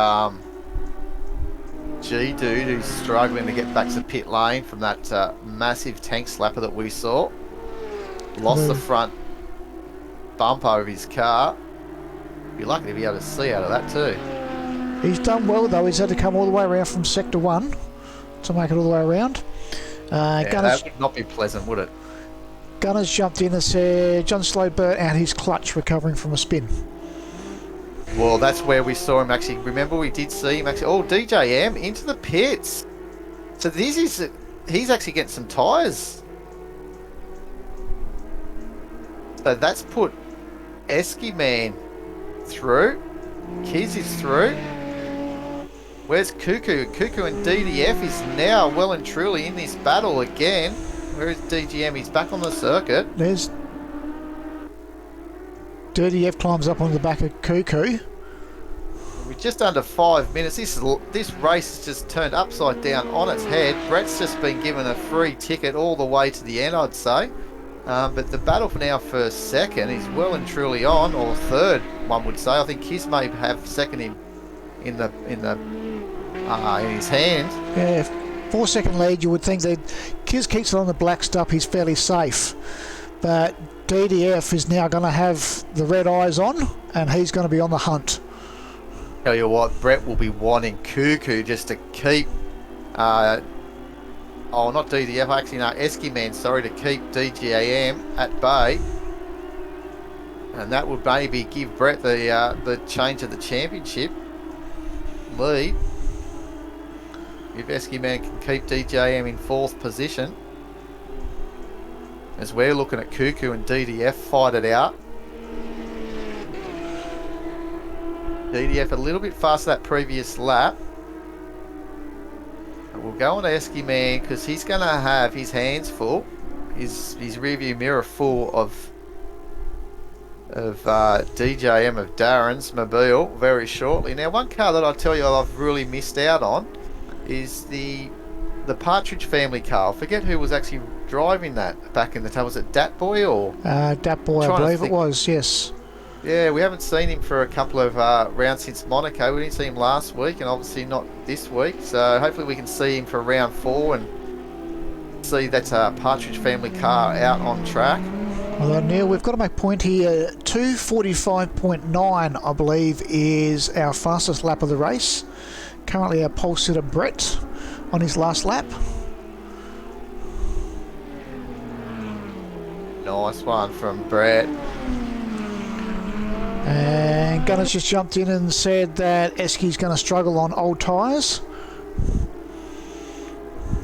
G-Dude, who's struggling to get back to pit lane from that massive tank slapper that we saw. Lost the front bump over his car. Be lucky to be able to see out of that too. He's done well though. He's had to come all the way around from sector 1 to make it all the way around. Yeah, Gunners, that would not be pleasant, would it? Gunners jumped in and said John Slow burnt out his clutch recovering from a spin. Well, that's where we saw him actually. Remember, we did see him actually. Oh, DJM into the pits. So this is, he's actually getting some tyres. So that's put Esky Man through. Kiz is through. Where's Cuckoo? Cuckoo and DDF is now well and truly in this battle again. Where is DGM? He's back on the circuit. There's DDF climbs up on the back of Cuckoo. We're just under 5 minutes. This race has just turned upside down on its head. Brett's just been given a free ticket all the way to the end, I'd say. But the battle for now for second is well and truly on, or third, one would say. I think Kiz may have second in his hand. Yeah, 4 second lead. You would think that Kiz keeps it on the black stuff. He's fairly safe, but DDF is now going to have the red eyes on, and he's going to be on the hunt. Tell you what, Brett will be wanting Cuckoo just to keep. Oh, not DDF. Actually, no, Esky Man. Sorry, to keep DGAM at bay, and that would maybe give Brett the change of the championship. lead. If Esky Man can keep DJM in 4th position, as we're looking at Cuckoo and DDF fight it out. DDF a little bit faster that previous lap. And we'll go on to Esky Man because he's going to have his hands full, his rearview mirror full of DJM of Darren's Mobile very shortly. Now, one car that I tell you I've really missed out on is the Partridge family car. I forget who was actually driving that back in the time. Was it Dat Boy or? Dat Boy, I believe it was, yes. Yeah, we haven't seen him for a couple of rounds since Monaco. We didn't see him last week and obviously not this week. So hopefully we can see him for round 4 and see that's a Partridge family car out on track. Well, Neil, we've got to make point here. 2:45.9, I believe, is our fastest lap of the race. Currently our pole sitter Brett on his last lap. Nice one from Brett. And Gunner's just jumped in and said that Esky's going to struggle on old tyres.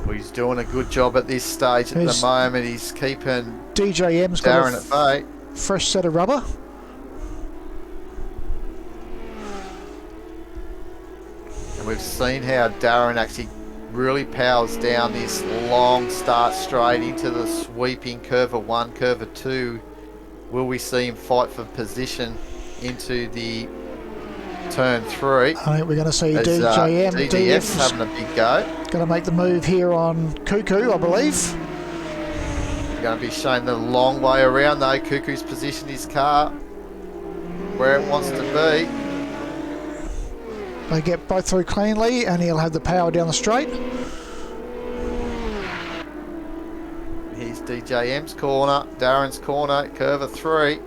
Well, he's doing a good job at this stage at the moment. He's keeping DJM's Darren got at bay. Fresh set of rubber. And we've seen how Darren actually really powers down this long start straight into the sweeping curve of 1, curve of 2. Will we see him fight for position into the turn 3? I think we're going to see DJM. DDF's having a big go. Going to make the move here on Cuckoo, I believe. We're going to be showing the long way around though. Cuckoo's positioned his car where it wants to be. They get both through cleanly and he'll have the power down the straight. Here's DJM's corner, Darren's corner, curve of 3.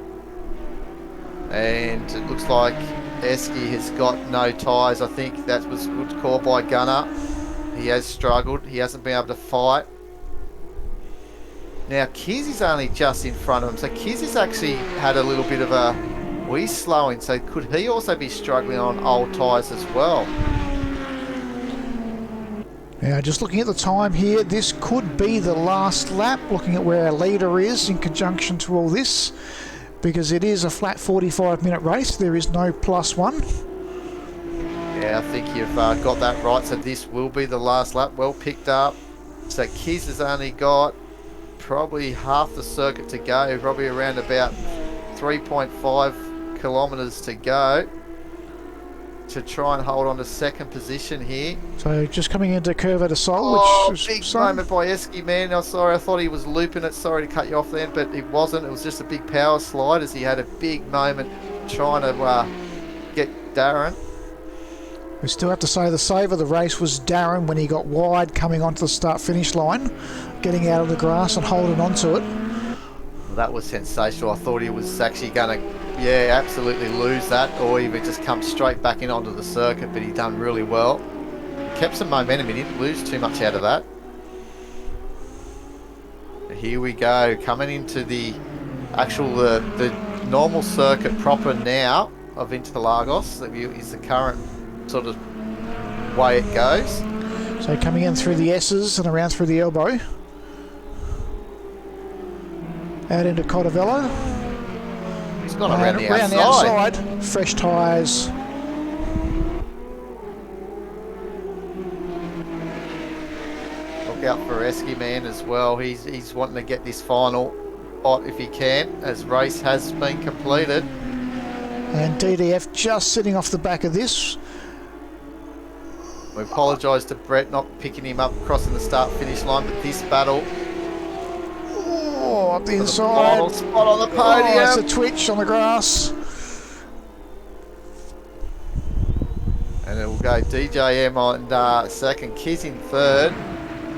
And it looks like Esky has got no tyres. I think that was a good call by Gunner. He has struggled. He hasn't been able to fight. Now, Kiz is only just in front of him. So Kiz has actually had a little bit of a wee slowing. So could he also be struggling on old tyres as well? Now, just looking at the time here, this could be the last lap, looking at where our leader is in conjunction to all this, because it is a flat 45-minute race. There is no +1. Yeah, I think you've got that right. So this will be the last lap. Well picked up. So Kiz has only got probably half the circuit to go, probably around about 3.5 kilometres to go to try and hold on to 2nd position here. So just coming into Curva de Sol, which big is moment by Esky Man. I'm sorry, I thought he was looping it. Sorry to cut you off then, but it wasn't. It was just a big power slide as he had a big moment trying to get Darren. We still have to say the save of the race was Darren when he got wide coming onto the start-finish line, getting out of the grass and holding onto it. Well, that was sensational. I thought he was actually going to, absolutely lose that, or even just come straight back in onto the circuit, but he done really well. He kept some momentum. He didn't lose too much out of that. But here we go, coming into the actual, the normal circuit proper now of Interlagos. That is the current sort of way it goes. So coming in through the S's and around through the elbow. Out into Cottervello. He's gone around the outside. Fresh tyres. Look out for Esky Man as well. He's wanting to get this final spot if he can, as race has been completed. And DDF just sitting off the back of this. We apologise to Brett not picking him up crossing the start-finish line, but this battle... Oh, up the inside. Final spot on the podium. That's a twitch on the grass. And it will go DJM on 2nd, Kiz in 3rd,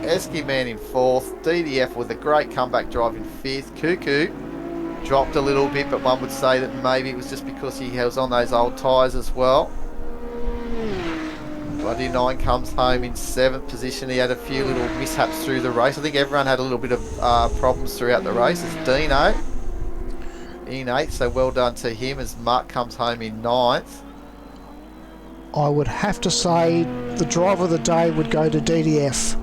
Esky Man in 4th, DDF with a great comeback drive in 5th, Cuckoo dropped a little bit, but one would say that maybe it was just because he was on those old tyres as well. 29 comes home in 7th position. He had a few little mishaps through the race. I think everyone had a little bit of problems throughout the race. It's Dino in 8th, so well done to him as Mark comes home in 9th. I would have to say the driver of the day would go to DDF.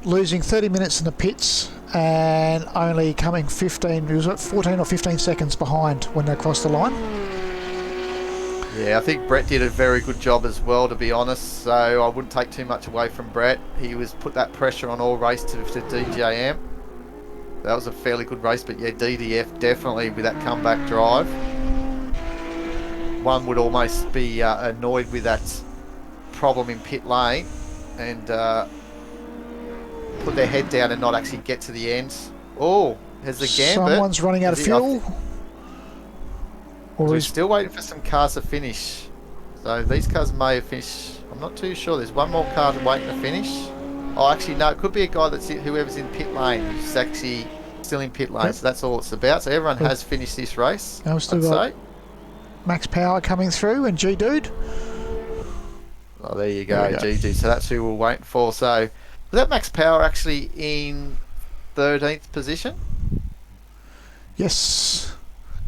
Losing 30 minutes in the pits and only coming 14 or 15 seconds behind when they crossed the line. Yeah, I think Brett did a very good job as well, to be honest. So I wouldn't take too much away from Brett. He was put that pressure on all race to DJM. That was a fairly good race, but yeah, DDF definitely with that comeback drive. One would almost be annoyed with that problem in pit lane and put their head down and not actually get to the end. Oh, has the Gambit... Someone's running out of fuel. Or we're still waiting for some cars to finish. So these cars may have finished. I'm not too sure. There's one more car waiting to finish. Oh, actually, no. It could be a guy that's whoever's in pit lane who's actually still in pit lane. Yep. So that's all it's about. So everyone has finished this race. I'd say. Max Power coming through and G-Dude. Oh, there you go, G-Dude. So that's who we're waiting for. So was that Max Power actually in 13th position? Yes.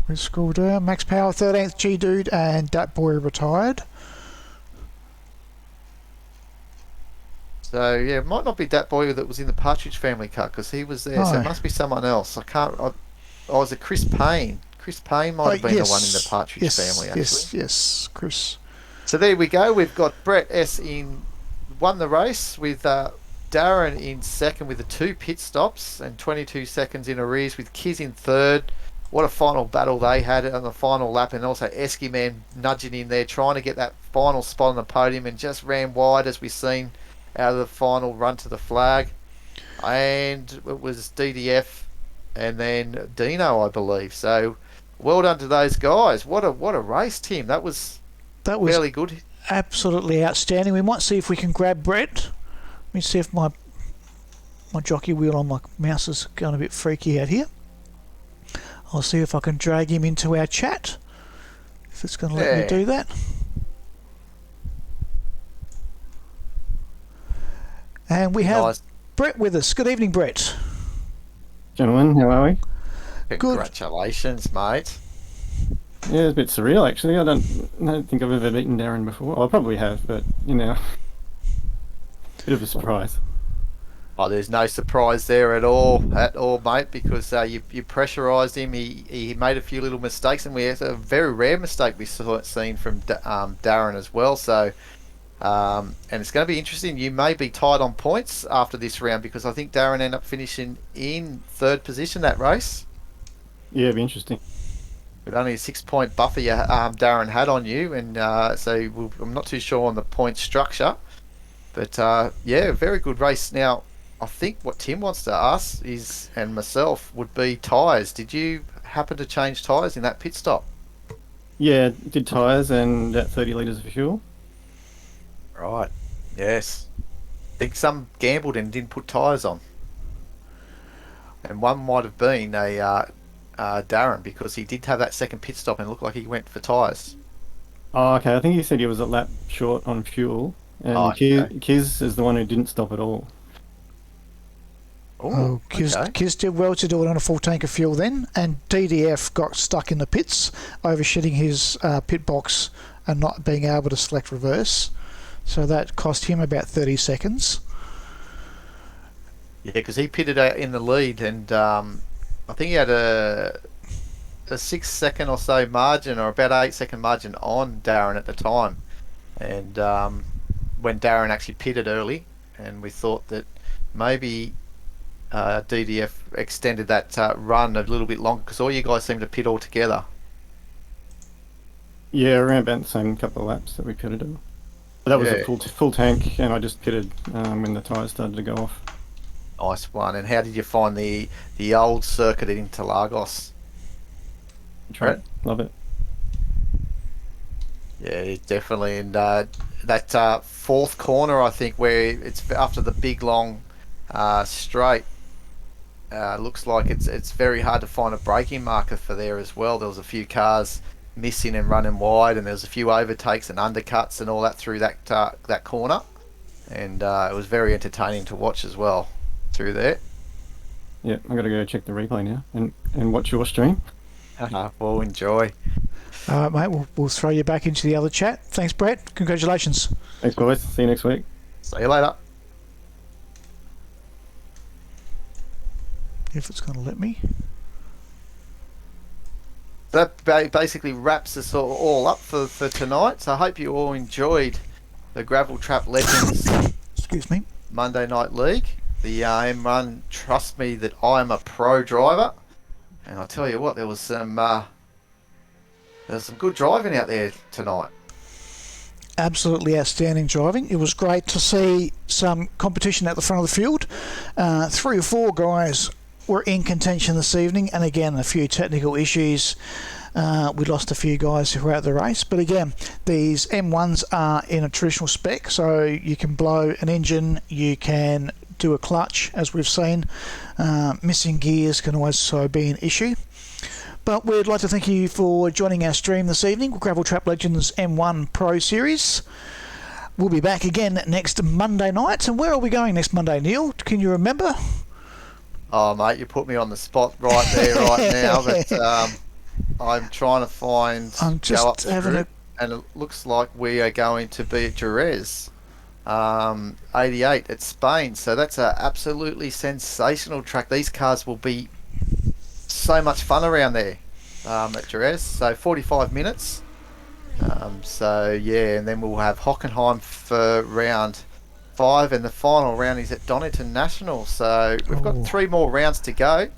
We scroll down. Max Power 13th, G-Dude and Dat Boy retired. So yeah, it might not be Dat Boy that was in the Partridge Family car because he was there. No. So it must be someone else. Was it Chris Payne? Chris Payne might have been the one in the Partridge Family, actually. Yes, Chris. So there we go. We've got Brett S. won the race with Darren in second with the 2 pit stops and 22 seconds in arrears with Kiz in third. What a final battle they had on the final lap, and also Esky Man nudging in there, trying to get that final spot on the podium, and just ran wide as we've seen out of the final run to the flag. And it was DDF and then Dino, I believe. So well done to those guys. What a race, Tim. That was fairly good. Absolutely outstanding. We might see if we can grab Brett. Let me see if my jockey wheel on my mouse is going a bit freaky out here. I'll see if I can drag him into our chat, if it's going to let me do that. And we have Brett with us. Good evening, Brett. Gentlemen, how are we? Congratulations, mate. Yeah, it's a bit surreal actually. I don't think I've ever beaten Darren before. Well, I probably have, but bit of a surprise. Oh, there's no surprise there at all, mate, because you pressurised him. He made a few little mistakes, and we had a very rare mistake we seen from Darren as well. So, and it's going to be interesting. You may be tied on points after this round because I think Darren ended up finishing in 3rd position that race. Yeah, it'd be interesting. With only a 6-point buffer Darren had on you, and so I'm not too sure on the point structure. But yeah, very good race. Now, I think what Tim wants to ask is, and myself, would be tyres. Did you happen to change tyres in that pit stop? Yeah, did tyres and about 30 litres of fuel. Right, yes. I think some gambled and didn't put tyres on. And one might have been Darren, because he did have that second pit stop and looked like he went for tyres. Oh, okay. I think he said he was a lap short on fuel. And Kiz is the one who didn't stop at all. Kiz did well to do it on a full tank of fuel then, and DDF got stuck in the pits, overshooting his pit box and not being able to select reverse. So that cost him about 30 seconds. Yeah, because he pitted out in the lead, and I think he had a 6-second or so margin, or about 8-second margin on Darren at the time. And when Darren actually pitted early, and we thought that maybe DDF extended that run a little bit longer, because all you guys seem to pit all together. Yeah, around about the same couple of laps that we pitted on. That was a full tank, and I just pitted when the tyres started to go off. Nice one. And how did you find the old circuit at Interlagos? Right. Love it. Yeah, definitely. And that 4th corner, I think, where it's after the big long straight, looks like it's very hard to find a braking marker for there as well. There was a few cars missing and running wide, and there was a few overtakes and undercuts and all that through that corner, and it was very entertaining to watch as well through there. Yeah, I got to go check the replay now and watch your stream. Well, enjoy. All right, mate. We'll throw you back into the other chat. Thanks, Brett. Congratulations. Thanks, boys. See you next week. See you later. If it's going to let me. That basically wraps us all up for tonight. So I hope you all enjoyed the Gravel Trap Legends Excuse me. Monday Night League. The M1, trust me that I am a pro driver. And I'll tell you what, there was some good driving out there tonight. Absolutely outstanding driving. It was great to see some competition at the front of the field. 3 or 4 guys were in contention this evening, and again, a few technical issues. We lost a few guys throughout the race, but again, these M1s are in a traditional spec, so you can blow an engine, you can do a clutch, as we've seen. Missing gears can also be an issue. But we'd like to thank you for joining our stream this evening with Gravel Trap Legends M1 Pro Series. We'll be back again next Monday night. And where are we going next Monday, Neil? Can you remember? Oh, mate, you put me on the spot right there, right now. But I'm trying to find. I'm just having and it looks like we are going to be at Jerez, 88 at Spain. So that's an absolutely sensational track. These cars will be so much fun around there at Jerez. So 45 minutes. So yeah, and then we'll have Hockenheim for round 5, and the final round is at Donington National. So we've got 3 more rounds to go,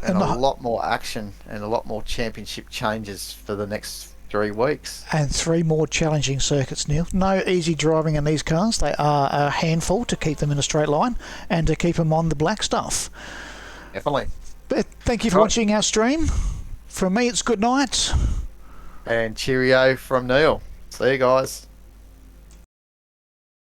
and a lot more action and a lot more championship changes for the next 3 weeks. And 3 more challenging circuits, Neil. No easy driving in these cars. They are a handful to keep them in a straight line and to keep them on the black stuff. Definitely. But thank you for watching our stream. From me, it's good night. And cheerio from Neil. See you guys.